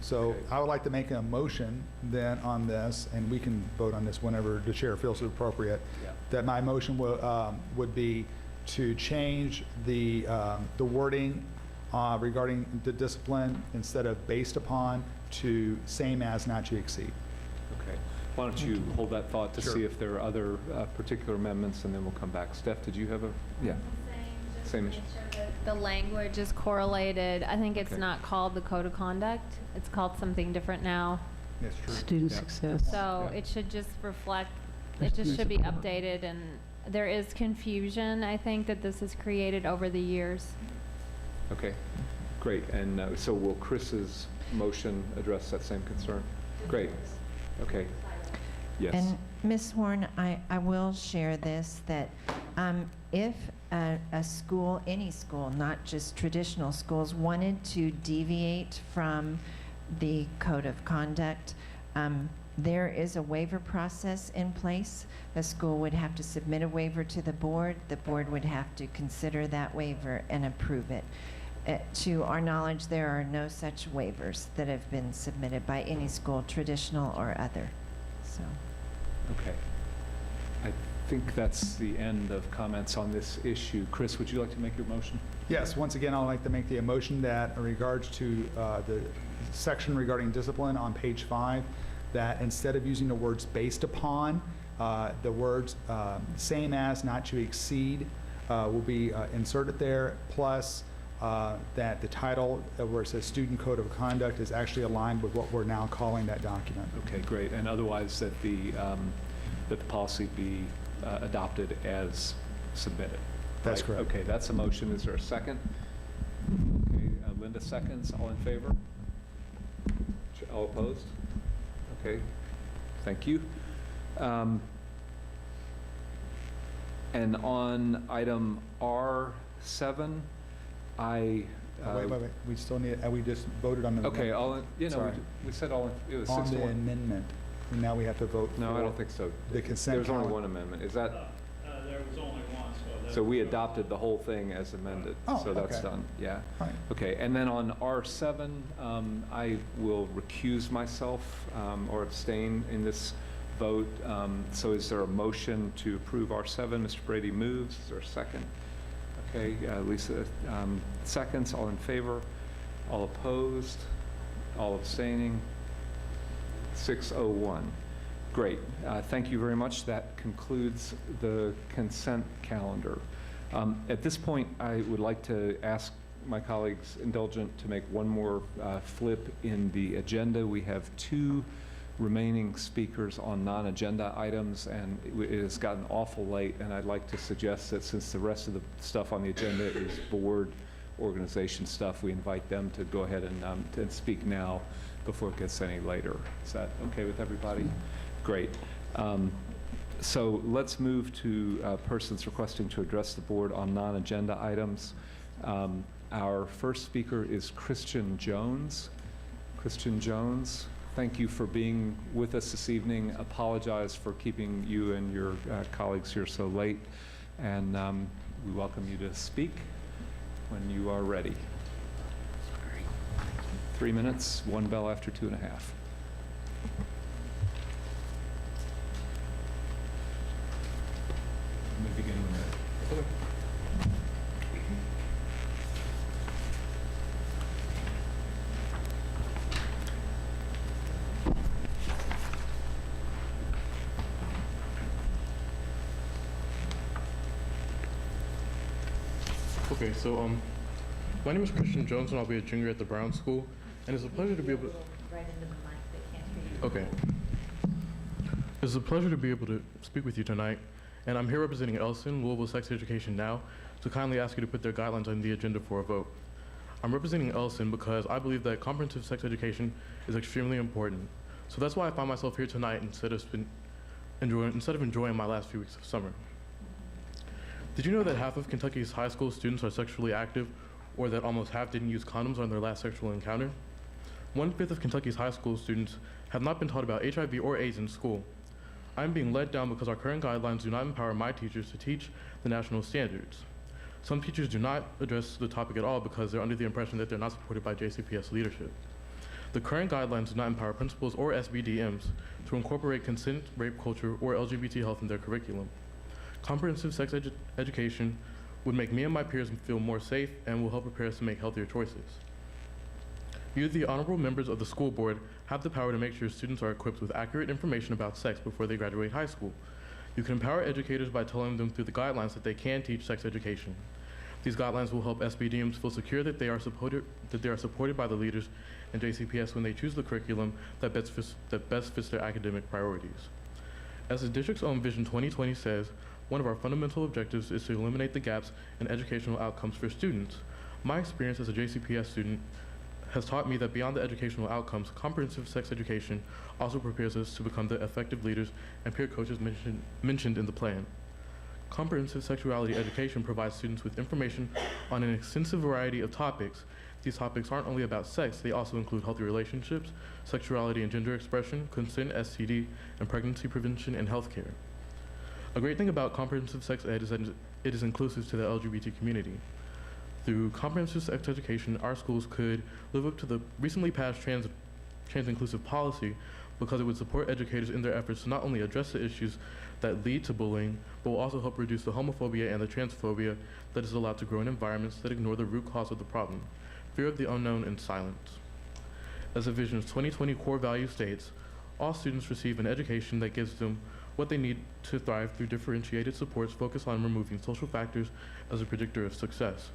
So I would like to make a motion then on this, and we can vote on this whenever the chair feels it appropriate, Yeah. that my motion would be to change the wording regarding the discipline, instead of based upon, to same as, not to exceed. Okay. Why don't you hold that thought to Sure. see if there are other particular amendments, and then we'll come back. Steph, did you have a? Yeah. Same issue. The language is correlated. I think it's Okay. not called the code of conduct. It's called something different now. That's true. Student Yeah. success. So Yeah. it should just reflect, Or it just should be student support. updated, and there is confusion, I think, that this has created over the years. Okay, great. And so will Chris's motion address that same concern? Great. Okay. Yes. And Ms. Horn, I will share this, that if a school, any school, not just traditional schools, wanted to deviate from the code of conduct, there is a waiver process in place. The school would have to submit a waiver to the board. The board would have to consider that waiver and approve it. To our knowledge, there are no such waivers that have been submitted by any school, traditional or other. So. Okay. I think that's the end of comments on this issue. Chris, would you like to make your motion? Yes, once again, I'd like to make the motion that in regards to the section regarding discipline on page 5, that instead of using the words based upon, the words same as, not to exceed will be inserted there, plus that the title where it says Student Code of Conduct is actually aligned with what we're now calling that document. Okay, great. And otherwise, that the policy be adopted as submitted. That's Right? correct. Okay, that's a motion. Is there a second? Okay, Linda seconds. All in favor? All opposed? Okay, thank you. And on item R7, Wait, we still need, we just voted on the. Okay, Sorry. we said all, it was On 6 to the 1. amendment, and now we have to vote. No, I for don't think so. The consent There's only calendar. one amendment. Is that, There was only one, so. so we adopted the whole thing as amended? Oh, So that's okay. done, yeah. Right. Okay, and then on R7, I will recuse myself or abstain in this vote. So is there a motion to approve R7? Mr. Brady moves. Is there a second? Okay, Lisa seconds. All in favor? All opposed? All abstaining? 601. Great. Thank you very much. That concludes the consent calendar. At this point, I would like to ask my colleagues indulgent to make one more flip in the agenda. We have 2 remaining speakers on non-agenda items, and it has gotten awful late, and I'd like to suggest that since the rest of the stuff on the agenda is board organization stuff, we invite them to go ahead and speak now before it gets any later. Is that okay with everybody? Great. So let's move to persons requesting to address the board on non-agenda items. Our first speaker is Christian Jones. Christian Jones, thank you for being with us this evening. Apologize for keeping you and your colleagues here so late. And we welcome you to speak when you are ready. 3 minutes, 1 bell after 2 and a half. Let me begin when ready. Okay, so my name is Christian Jones, and I'll be a junior at the Brown School, and it's a pleasure to be able to. Right into the mic, they can't hear you. Okay. It's a pleasure to be able to speak with you tonight, and I'm here representing Elson, Louisville Sex Education Now, to kindly ask you to put their guidelines on the agenda for a vote. I'm representing Elson because I believe that comprehensive sex education is extremely important. So that's why I find myself here tonight instead of enjoying my last few weeks of summer. Did you know that half of Kentucky's high school students are sexually active, or that almost half didn't use condoms on their last sexual encounter? 1/5 of Kentucky's high school students have not been taught about HIV or AIDS in school. I'm being let down because our current guidelines do not empower my teachers to teach the national standards. Some teachers do not address the topic at all because they're under the impression that they're not supported by JCPS leadership. The current guidelines do not empower principals or SBDMs to incorporate consent, rape culture, or LGBT health in their curriculum. Comprehensive sex education would make me and my peers feel more safe and will help prepare us to make healthier choices. You, the honorable members of the school board, have the power to make sure students are equipped with accurate information about sex before they graduate high school. You can empower educators by telling them through the guidelines that they can teach sex education. These guidelines will help SBDMs feel secure that they are supported by the leaders in JCPS when they choose the curriculum that best fits their academic priorities. As the district's own Vision 2020 says, one of our fundamental objectives is to eliminate the gaps in educational outcomes for students. My experience as a JCPS student has taught me that beyond the educational outcomes, comprehensive sex education also prepares us to become the effective leaders and peer coaches mentioned in the plan. Comprehensive sexuality education provides students with information on an extensive variety of topics. These topics aren't only about sex, they also include healthy relationships, sexuality and gender expression, consent, STD, and pregnancy prevention and healthcare. A great thing about comprehensive sex ed is that it is inclusive to the LGBT community. Through comprehensive sex education, our schools could live up to the recently passed trans-inclusive policy because it would support educators in their efforts to not only address the issues that lead to bullying, but will also help reduce the homophobia and the transphobia that is allowed to grow in environments that ignore the root cause of the problem, fear of the unknown and silence. As the Vision's 2020 core value states, all students receive an education that gives them what they need to thrive through differentiated supports focused on removing social factors as a predictor of success.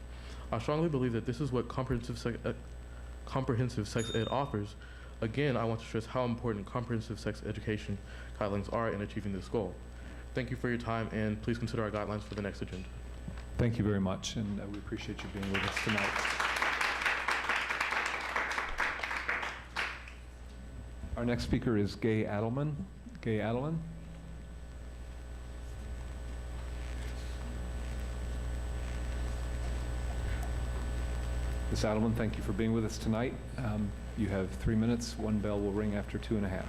I strongly believe that this is what comprehensive sex ed offers. Again, I want to stress how important comprehensive sex education guidelines are in achieving this goal. Thank you for your time, and please consider our guidelines for the next agenda. Thank you very much, and we appreciate you being with us tonight. Our next speaker is Gay Adelman. Gay Adelman. Ms. Adelman, thank you for being with us tonight. You have 3 minutes. One bell will ring after 2.5.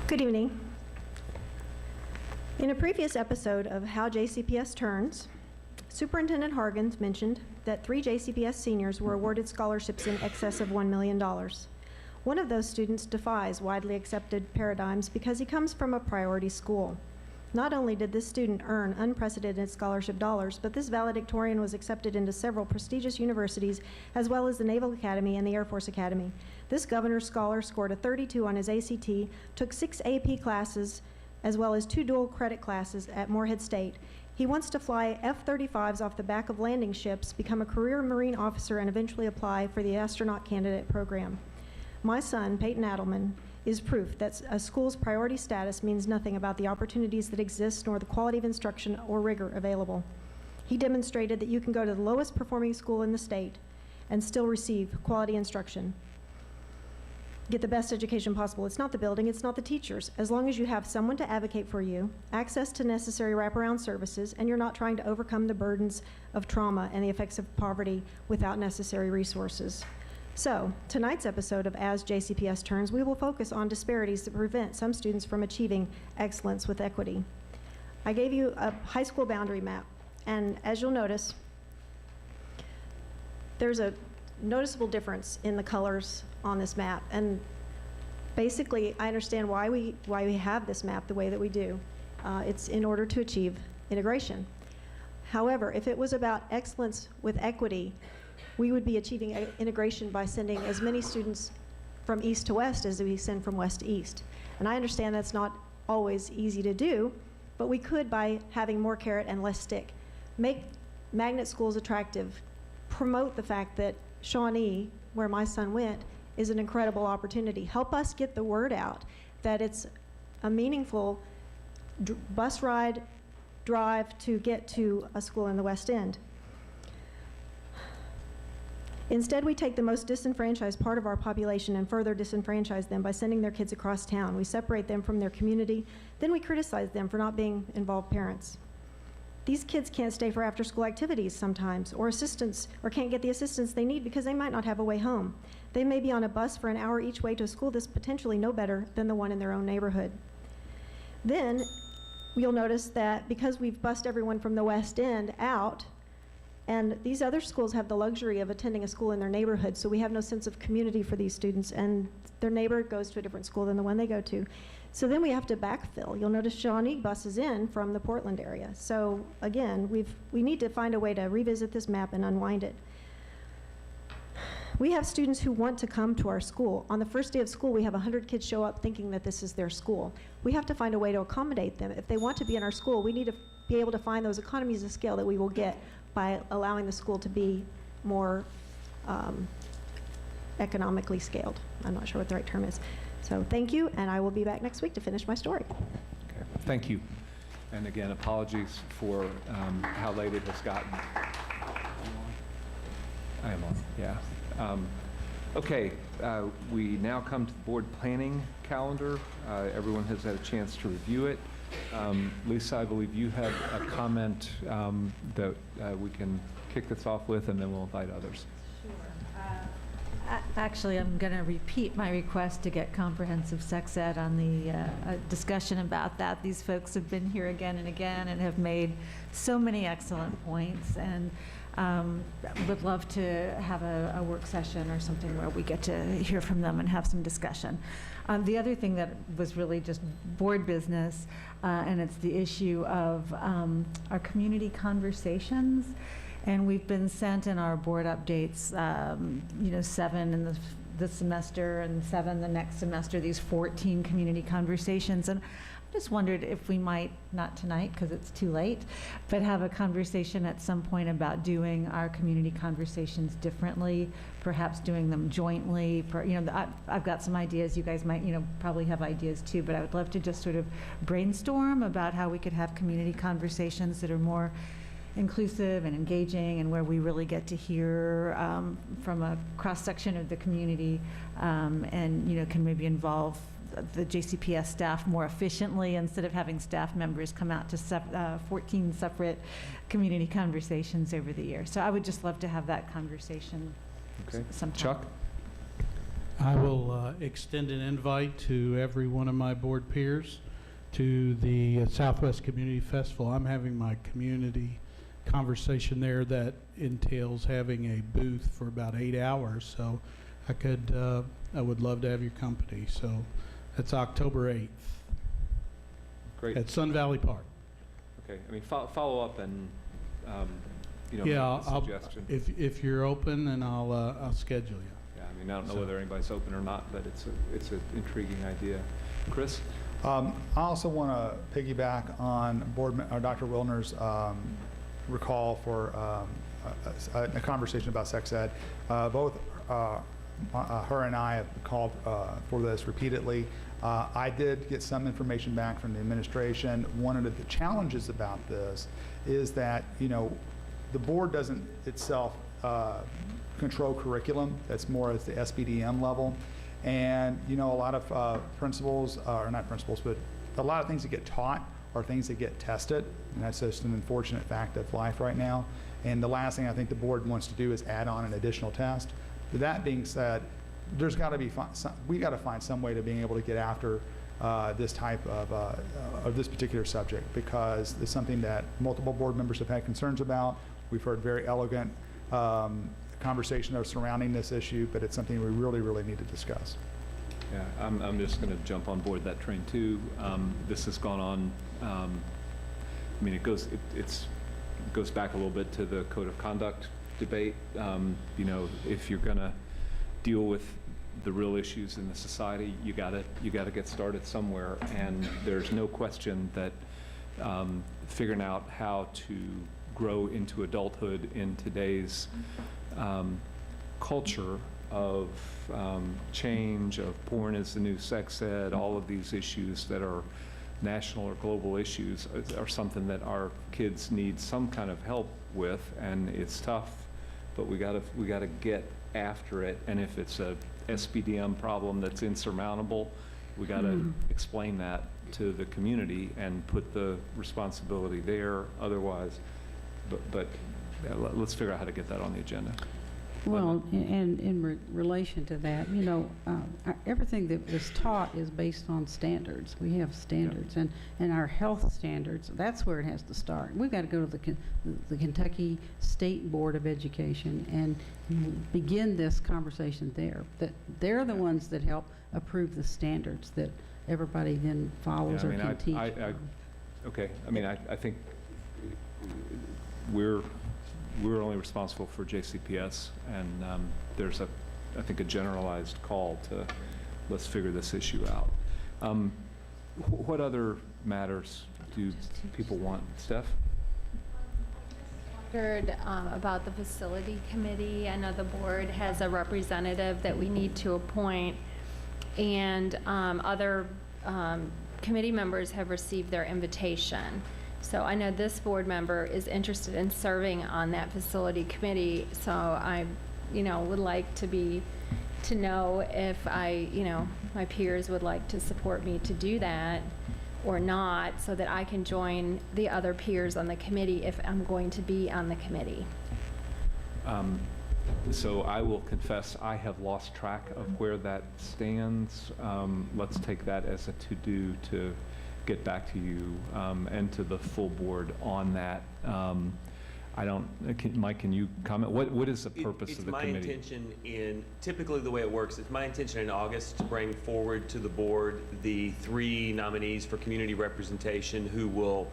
Good evening. In a previous episode of How JCPS Turns, Superintendent Hargens mentioned that 3 JCPS seniors were awarded scholarships in excess of $1 million. One of those students defies widely accepted paradigms because he comes from a priority school. Not only did this student earn unprecedented scholarship dollars, but this valedictorian was accepted into several prestigious universities, as well as the Naval Academy and the Air Force Academy. This governor's scholar scored a 32 on his ACT, took 6 AP classes, as well as 2 dual credit classes at Morehead State. He wants to fly F-35s off the back of landing ships, become a career Marine officer, and eventually apply for the astronaut candidate program. My son, Peyton Adelman, is proof that a school's priority status means nothing about the opportunities that exist nor the quality of instruction or rigor available. He demonstrated that you can go to the lowest performing school in the state and still receive quality instruction. Get the best education possible. It's not the building, it's not the teachers. As long as you have someone to advocate for you, access to necessary wraparound services, and you're not trying to overcome the burdens of trauma and the effects of poverty without necessary resources. So, tonight's episode of As JCPS Turns, we will focus on disparities that prevent some students from achieving excellence with equity. I gave you a high school boundary map, and as you'll notice, there's a noticeable difference in the colors on this map, and basically I understand why we have this map the way that we do. It's in order to achieve integration. However, if it was about excellence with equity, we would be achieving integration by sending as many students from east to west as we send from west to east. And I understand that's not always easy to do, but we could by having more carrot and less stick. Make magnet schools attractive, promote the fact that Shawnee, where my son went, is an incredible opportunity. Help us get the word out that it's a meaningful bus ride, drive to get to a school in the West End. Instead, we take the most disenfranchised part of our population and further disenfranchise them by sending their kids across town. We separate them from their community, then we criticize them for not being involved parents. These kids can't stay for after-school activities sometimes, or assistance, or can't get the assistance they need because they might not have a way home. They may be on a bus for an hour each way to a school that's potentially no better than the one in their own neighborhood. Then, you'll notice that because we've bussed everyone from the West End out, and these other schools have the luxury of attending a school in their neighborhood, so we have no sense of community for these students, and their neighbor goes to a different school than the one they go to. So then we have to backfill. You'll notice Shawnee buses in from the Portland area. So again, we need to find a way to revisit this map and unwind it. We have students who want to come to our school. On the first day of school, we have 100 kids show up thinking that this is their school. We have to find a way to accommodate them. If they want to be in our school, we need to be able to find those economies of scale that we will get by allowing the school to be more economically scaled. I'm not sure what the right term is. So thank you, and I will be back next week to finish my story. Okay, thank you. And again, apologies for how late it has gotten. I am on, yeah. Okay, we now come to the board planning calendar. Everyone has had a chance to review it. Lisa, I believe you have a comment that we can kick this off with, and then we'll invite others. Actually, I'm going to repeat my request to get comprehensive sex ed on the discussion about that. These folks have been here again and again and have made so many excellent points, and would love to have a work session or something where we get to hear from them and have some discussion. The other thing that was really just board business, and it's the issue of our community conversations. And we've been sent in our board updates, 7 in this semester and 7 the next semester, these 14 community conversations. And I just wondered if we might, not tonight because it's too late, but have a conversation at some point about doing our community conversations differently, perhaps doing them jointly. I've got some ideas. You guys might, probably have ideas too, but I would love to just sort of brainstorm about how we could have community conversations that are more inclusive and engaging, and where we really get to hear from a cross-section of the community, and can maybe involve the JCPS staff more efficiently instead of having staff members come out to 14 separate community conversations over the year. So I would just love to have that conversation sometime. Chuck? I will extend an invite to every one of my board peers to the Southwest Community Festival. I'm having my community conversation there that entails having a booth for about 8 hours. So I would love to have your company. So that's October 8th. Great. At Sun Valley Park. Okay, I mean, follow up and, Yeah, make a I'll, suggestion. if you're open, then I'll schedule you. Yeah, I mean, I don't know whether anybody's open or not, but it's an intriguing idea. Chris? I also want to piggyback on Dr. Wilner's recall for a conversation about sex ed. Both her and I have called for this repeatedly. I did get some information back from the administration. One of the challenges about this is that, the board doesn't itself control curriculum. That's more at the SBDM level. And, a lot of principals, or not principals, but a lot of things that get taught are things that get tested. And that's just an unfortunate fact of life right now. And the last thing I think the board wants to do is add on an additional test. But that being said, there's got to be we got to find some way to being able to get after this type of this particular subject, because it's something that multiple board members have had concerns about. We've heard very elegant conversation surrounding this issue, but it's something we really, really need to discuss. Yeah, I'm just going to jump on board that train too. This has gone on. I mean, it goes back a little bit to the code of conduct debate. If you're going to deal with the real issues in the society, you got to get started somewhere. And there's no question that figuring out how to grow into adulthood in today's culture of change, of porn as the new sex ed, all of these issues that are national or global issues are something that our kids need some kind of help with, and it's tough, but we gotta get after it. And if it's a SBDM problem that's insurmountable, we gotta explain that to the community and put the responsibility there. Otherwise, but let's figure out how to get that on the agenda. Well, and in relation to that, you know, everything that was taught is based on standards. We have standards, and our health standards, that's where it has to start. We've got to go to the Kentucky State Board of Education and begin this conversation there. That they're the ones that help approve the standards that everybody then follows or can teach. Okay, I mean, I think we're only responsible for JCPS, and there's I think a generalized call to let's figure this issue out. What other matters do people want? Steph? Heard about the facility committee. I know the board has a representative that we need to appoint, and other committee members have received their invitation. So I know this board member is interested in serving on that facility committee, so I, would like to know if my peers would like to support me to do that or not, so that I can join the other peers on the committee if I'm going to be on the committee. So I will confess I have lost track of where that stands. Let's take that as a to-do to get back to you and to the full board on that. Mike, can you comment? What is the purpose of the committee? It's my intention typically the way it works, it's my intention in August to bring forward to the board the 3 nominees for community representation who will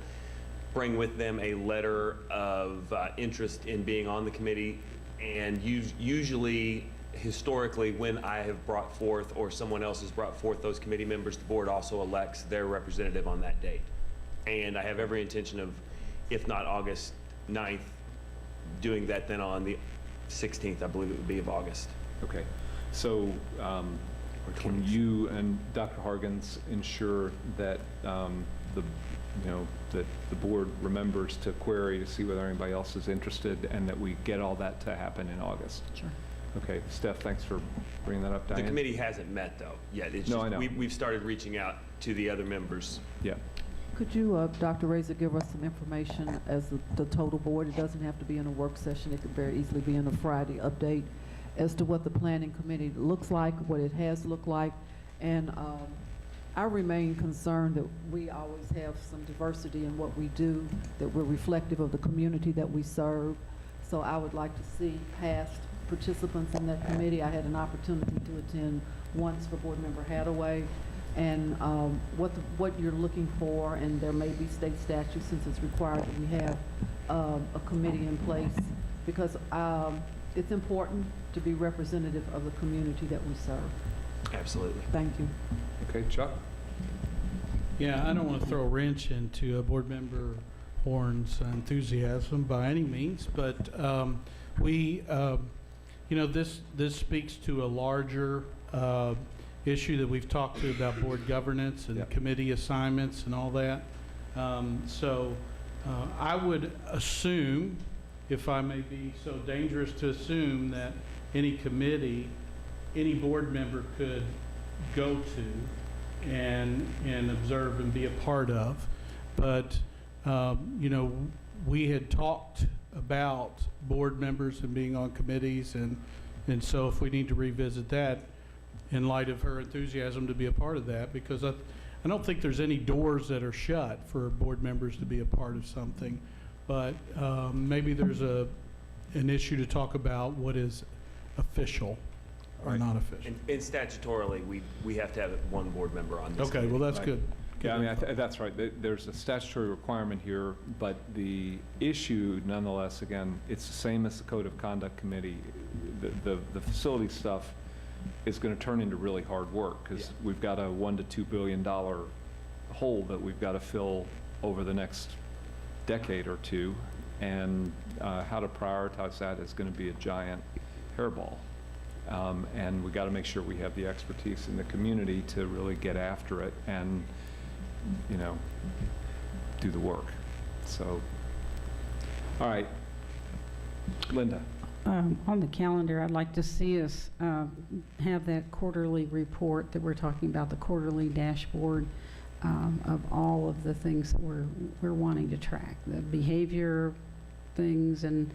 bring with them a letter of interest in being on the committee. And usually, historically, when I have brought forth or someone else has brought forth those committee members, the board also elects their representative on that date. And I have every intention of, if not August 9th, doing that then on the 16th, I believe it would be, of August. Okay. So can you and Dr. Hargens ensure that that the board remembers to query to see whether anybody else is interested, and that we get all that to happen in August? Sure. Okay, Steph, thanks for bringing that up, Diane. The committee hasn't met, though, yet. It's No, I know. We've started reaching out to the other members. Yeah. Could you, Dr. Razor, give us some information as the total board? It doesn't have to be in a work session. It could very easily be in a Friday update as to what the planning committee looks like, what it has looked like. And I remain concerned that we always have some diversity in what we do, that we're reflective of the community that we serve. So I would like to see past participants in that committee. I had an opportunity to attend once for Board Member Hadaway, and what you're looking for, and there may be state statute since it's required that we have a committee in place, because it's important to be representative of the community that we serve. Absolutely. Thank you. Okay, Chuck? Yeah, I don't want to throw a wrench into Board Member Horn's enthusiasm by any means, but this speaks to a larger issue that we've talked to about board governance and committee assignments and all that. So I would assume, if I may be so dangerous to assume, that any committee, any board member could go to and observe and be a part of. But, we had talked about board members and being on committees, and so if we need to revisit that in light of her enthusiasm to be a part of that, because I don't think there's any doors that are shut for board members to be a part of something, but maybe there's an issue to talk about what is official or not official. And statutorily, we have to have one board member on this. Okay, well, that's good. Yeah, I mean, that's right. There's a statutory requirement here, but the issue, nonetheless, again, it's the same as the Code of Conduct Committee. The facility stuff is going to turn into really hard work, because we've got a $1 to $2 billion hole that we've got to fill over the next decade or two, And how to prioritize that is going to be a giant hairball. And we got to make sure we have the expertise in the community to really get after it and, do the work. So, all right, Linda. On the calendar, I'd like to see us have that quarterly report that we're talking about, the quarterly dashboard of all of the things that we're wanting to track, the behavior things and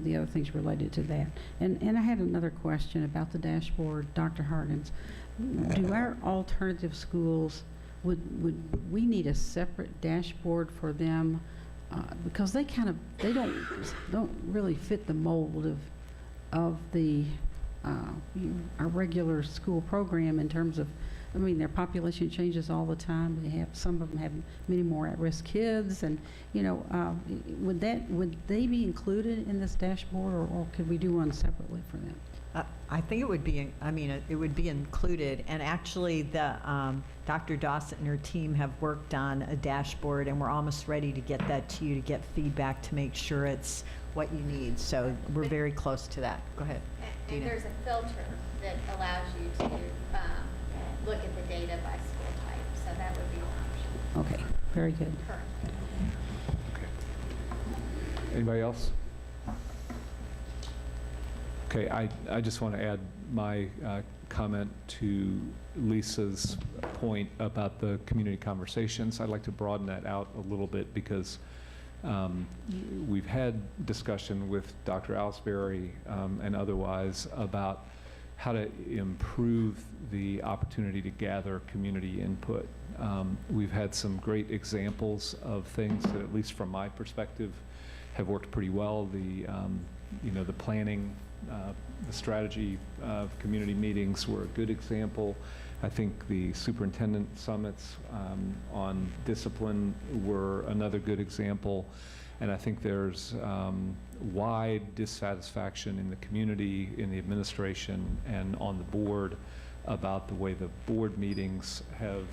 the other things related to that. And I had another question about the dashboard, Dr. Hargens. Do our alternative schools, would we need a separate dashboard for them? Because they don't really fit the mold of the our regular school program in terms of, their population changes all the time. Some of them have many more at-risk kids, and would they be included in this dashboard, or could we do one separately for them? I think it would be, it would be included. And actually, Dr. Dawson and her team have worked on a dashboard, and we're almost ready to get that to you to get feedback to make sure it's what you need. So we're very close to that. Go ahead, And Dina. there's a filter that allows you to look at the data by school type, so that would be an option. Okay, very good. Okay. Anybody else? Okay, I just want to add my comment to Lisa's point about the community conversations. I'd like to broaden that out a little bit because we've had discussion with Dr. Alsbury and otherwise about how to improve the opportunity to gather community input. We've had some great examples of things that, at least from my perspective, have worked pretty well. The planning, the strategy of community meetings were a good example. I think the superintendent summits on discipline were another good example. And I think there's wide dissatisfaction in the community, in the administration, and on the board about the way the board meetings have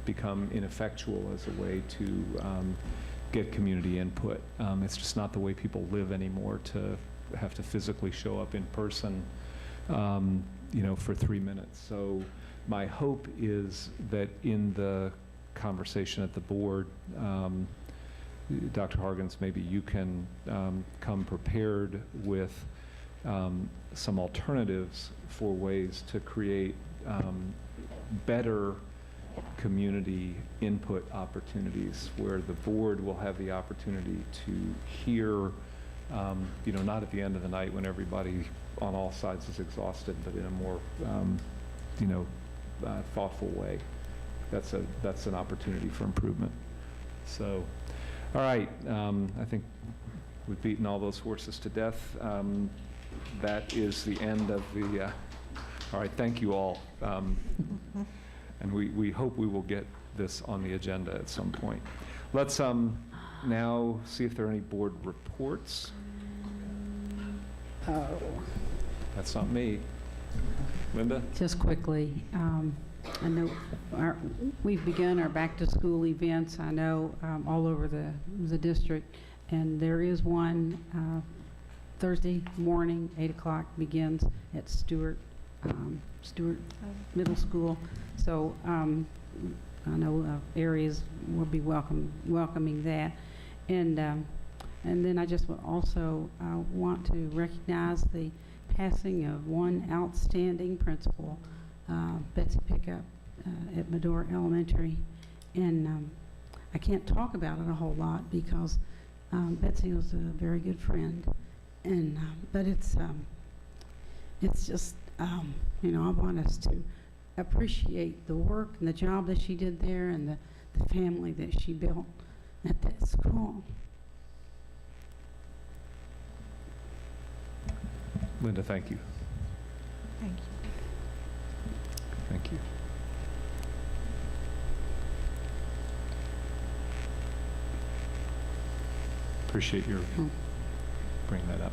become ineffectual as a way to get community input. It's just not the way people live anymore to have to physically show up in person, for 3 minutes. So my hope is that in the conversation at the board, Dr. Hargens, maybe you can come prepared with some alternatives for ways to create better community input opportunities where the board will have the opportunity to hear, not at the end of the night when everybody on all sides is exhausted, but in a more, thoughtful way. That's an opportunity for improvement. So, all right, I think we've beaten all those horses to death. That is the end of the, all right, thank you all. And we hope we will get this on the agenda at some point. Let's now see if there are any board reports. Oh. That's not me. Linda? Just quickly, I know we've begun our back-to-school events, I know, all over the district, and there is one Thursday morning, 8 o'clock, begins at Stewart Middle School. So I know areas will be welcoming that. And then I just would also want to recognize the passing of one outstanding principal, Betsy Pickup at Medora Elementary. And I can't talk about it a whole lot because Betsy was a very good friend. And but it's just, I want us to appreciate the work and the job that she did there and the family that she built at that school. Linda, thank you. Thank you. Thank you. Appreciate your bringing that up.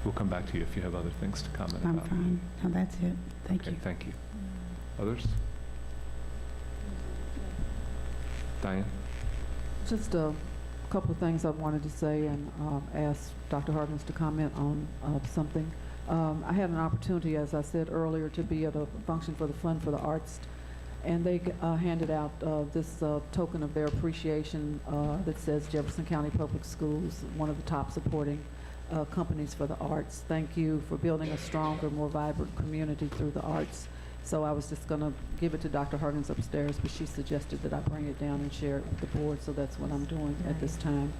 We'll come back to you if you have other things to comment I'm about. fine. No, that's it. Thank you. Thank you. Others? Diane? Just a couple of things I wanted to say and ask Dr. Harkins to comment on something. I had an opportunity, as I said earlier, to be at a function for the Fund for the Arts, and they handed out this token of their appreciation that says Jefferson County Public Schools, one of the top supporting companies for the arts. Thank you for building a stronger, more vibrant community through the arts. So I was just going to give it to Dr. Harkins upstairs, but she suggested that I bring it down and share it with the board, so that's what I'm doing at this time.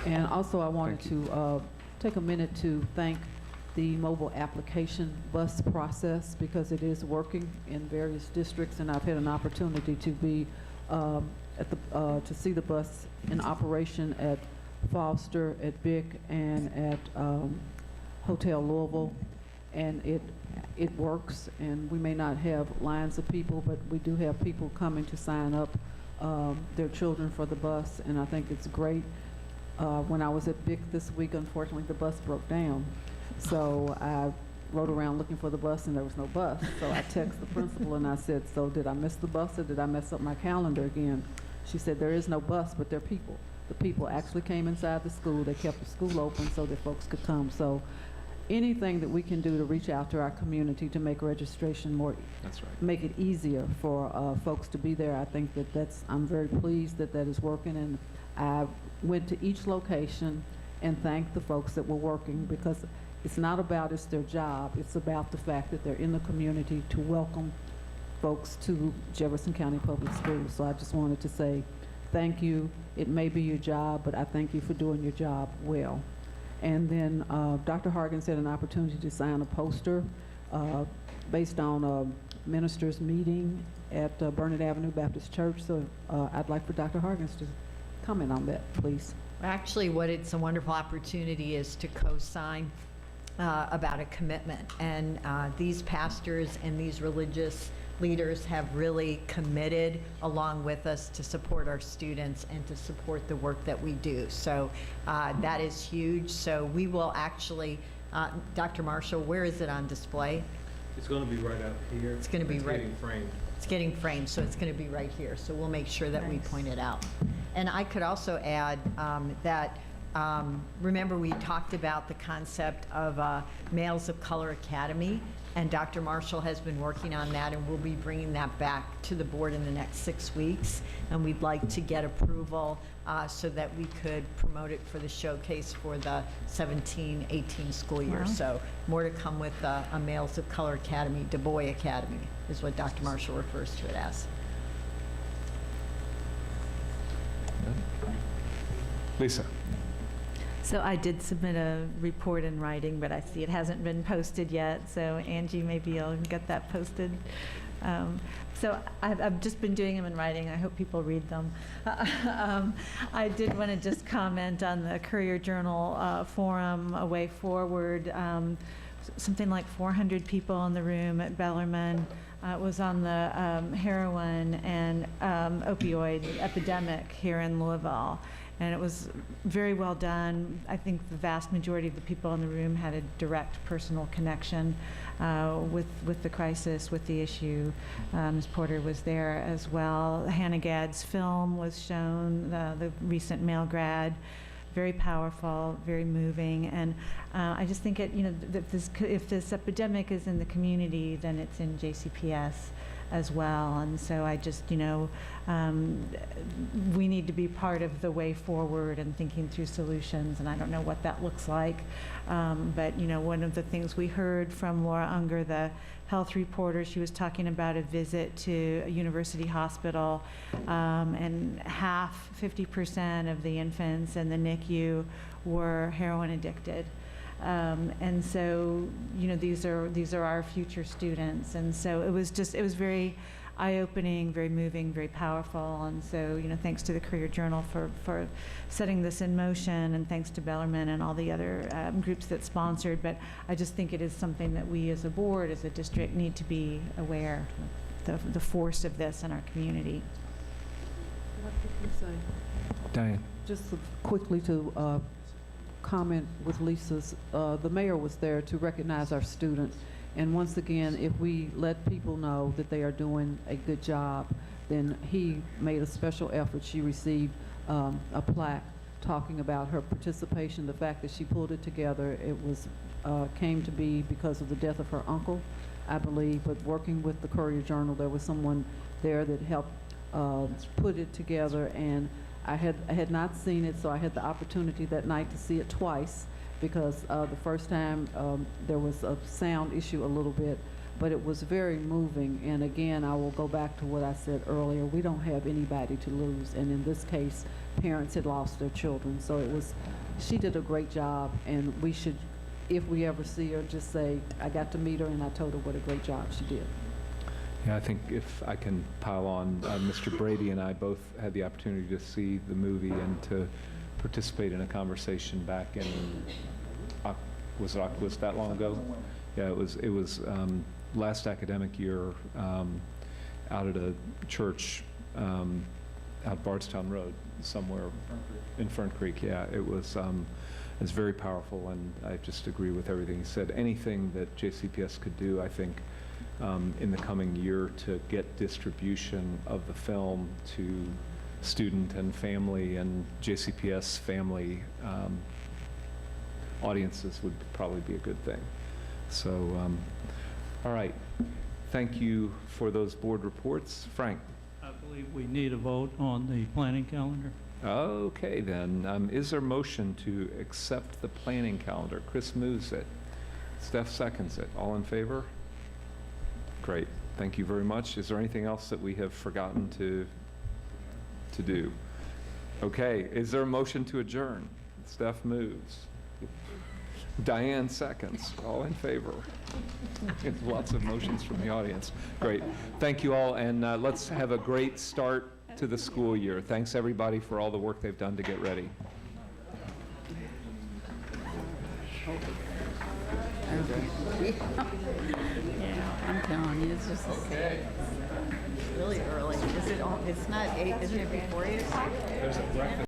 And also I wanted to take a minute to thank the mobile application bus process, because it is working in various districts, and I've had an opportunity to be to see the bus in operation at Foster, at Bick, and at Hotel Louisville, and it works. And we may not have lines of people, but we do have people coming to sign up their children for the bus, and I think it's great. When I was at Bick this week, unfortunately, the bus broke down. So I rode around looking for the bus, and there was no bus. So I texted the principal, and I said, so did I miss the bus, or did I mess up my calendar again? She said, there is no bus, but there are people. The people actually came inside the school. They kept the school open so that folks could come. So anything that we can do to reach out to our community to make registration more, That's right. make it easier for folks to be there, I think I'm very pleased that that is working. And I went to each location and thanked the folks that were working, because it's not about it's their job. It's about the fact that they're in the community to welcome folks to Jefferson County Public Schools. So I just wanted to say thank you. It may be your job, but I thank you for doing your job well. And then Dr. Harkins had an opportunity to sign a poster based on a minister's meeting at Burnett Avenue Baptist Church. So I'd like for Dr. Harkins to comment on that, please. Actually, what it's a wonderful opportunity is to co-sign about a commitment. And these pastors and these religious leaders have really committed along with us to support our students and to support the work that we do. So that is huge. So we will actually, Dr. Marshall, where is it on display? It's going to be right up here. It's going to be right. Getting framed. It's getting framed, so it's going to be right here. So we'll make sure that we point it out. And I could also add that remember we talked about the concept of Males of Color Academy, and Dr. Marshall has been working on that, and we'll be bringing that back to the board in the next 6 weeks. And we'd like to get approval so that we could promote it for the showcase for the 17-18 school year. Wow. So more to come with a Males of Color Academy, Du Bois Academy is what Dr. Marshall refers to it as. Lisa. So I did submit a report in writing, but I see it hasn't been posted yet. So Angie, maybe you'll get that posted. So I've just been doing them in writing. I hope people read them. I did want to just comment on the Courier Journal Forum, A Way Forward. Something like 400 people in the room at Bellarmine. Was on the heroin and opioid epidemic here in Louisville. And it was very well done. I think the vast majority of the people in the room had a direct personal connection with the crisis, with the issue. Ms. Porter was there as well. Hannah Gadd's film was shown, the recent male grad. Very powerful, very moving, and I just think if this epidemic is in the community, then it's in JCPS as well. And so I just, we need to be part of the way forward and thinking through solutions, and I don't know what that looks like. But, one of the things we heard from Laura Unger, the health reporter, she was talking about a visit to a university hospital, and 50% of the infants in the NICU were heroin addicted. And so, these are our future students. And so it was very eye-opening, very moving, very powerful. And so, thanks to the Courier Journal for setting this in motion, and thanks to Bellarmine and all the other groups that sponsored. But I just think it is something that we as a board, as a district, need to be aware of the force of this in our community. What did you say? Diane. Just quickly to comment with Lisa's, the mayor was there to recognize our students. And once again, if we let people know that they are doing a good job, then he made a special effort. She received a plaque talking about her participation, the fact that she pulled it together. It was, came to be because of the death of her uncle, I believe, but working with the Courier-Journal, there was someone there that helped put it together, and I had not seen it, so I had the opportunity that night to see it twice, because the first time there was a sound issue a little bit, but it was very moving. And again, I will go back to what I said earlier. We don't have anybody to lose, and in this case, parents had lost their children. So it was, she did a great job, and we should, if we ever see her, just say, I got to meet her and I told her what a great job she did. Yeah, I think if I can pile on, Mr. Brady and I both had the opportunity to see the movie and to participate in a conversation back in, was that long ago? Yeah, it was last academic year out at a church out Bardstown Road somewhere in Fern Creek. Yeah, it was very powerful, and I just agree with everything he said. Anything that JCPS could do, I think, in the coming year to get distribution of the film to student and family and JCPS family audiences would probably be a good thing. So, all right. Thank you for those board reports. Frank? I believe we need a vote on the planning calendar. Okay, then. Is there a motion to accept the planning calendar? Chris moves it. Steph seconds it. All in favor? Great. Thank you very much. Is there anything else that we have forgotten to do? Okay. Is there a motion to adjourn? Steph moves. Diane seconds. All in favor? Lots of motions from the audience. Great. Thank you all, and let's have a great start to the school year. Thanks, everybody, for all the work they've done to get ready. Yeah, I'm telling you, it's just okay. It's really early. Is it? It's not 8. Isn't it before 8 o'clock? There's a breakfast.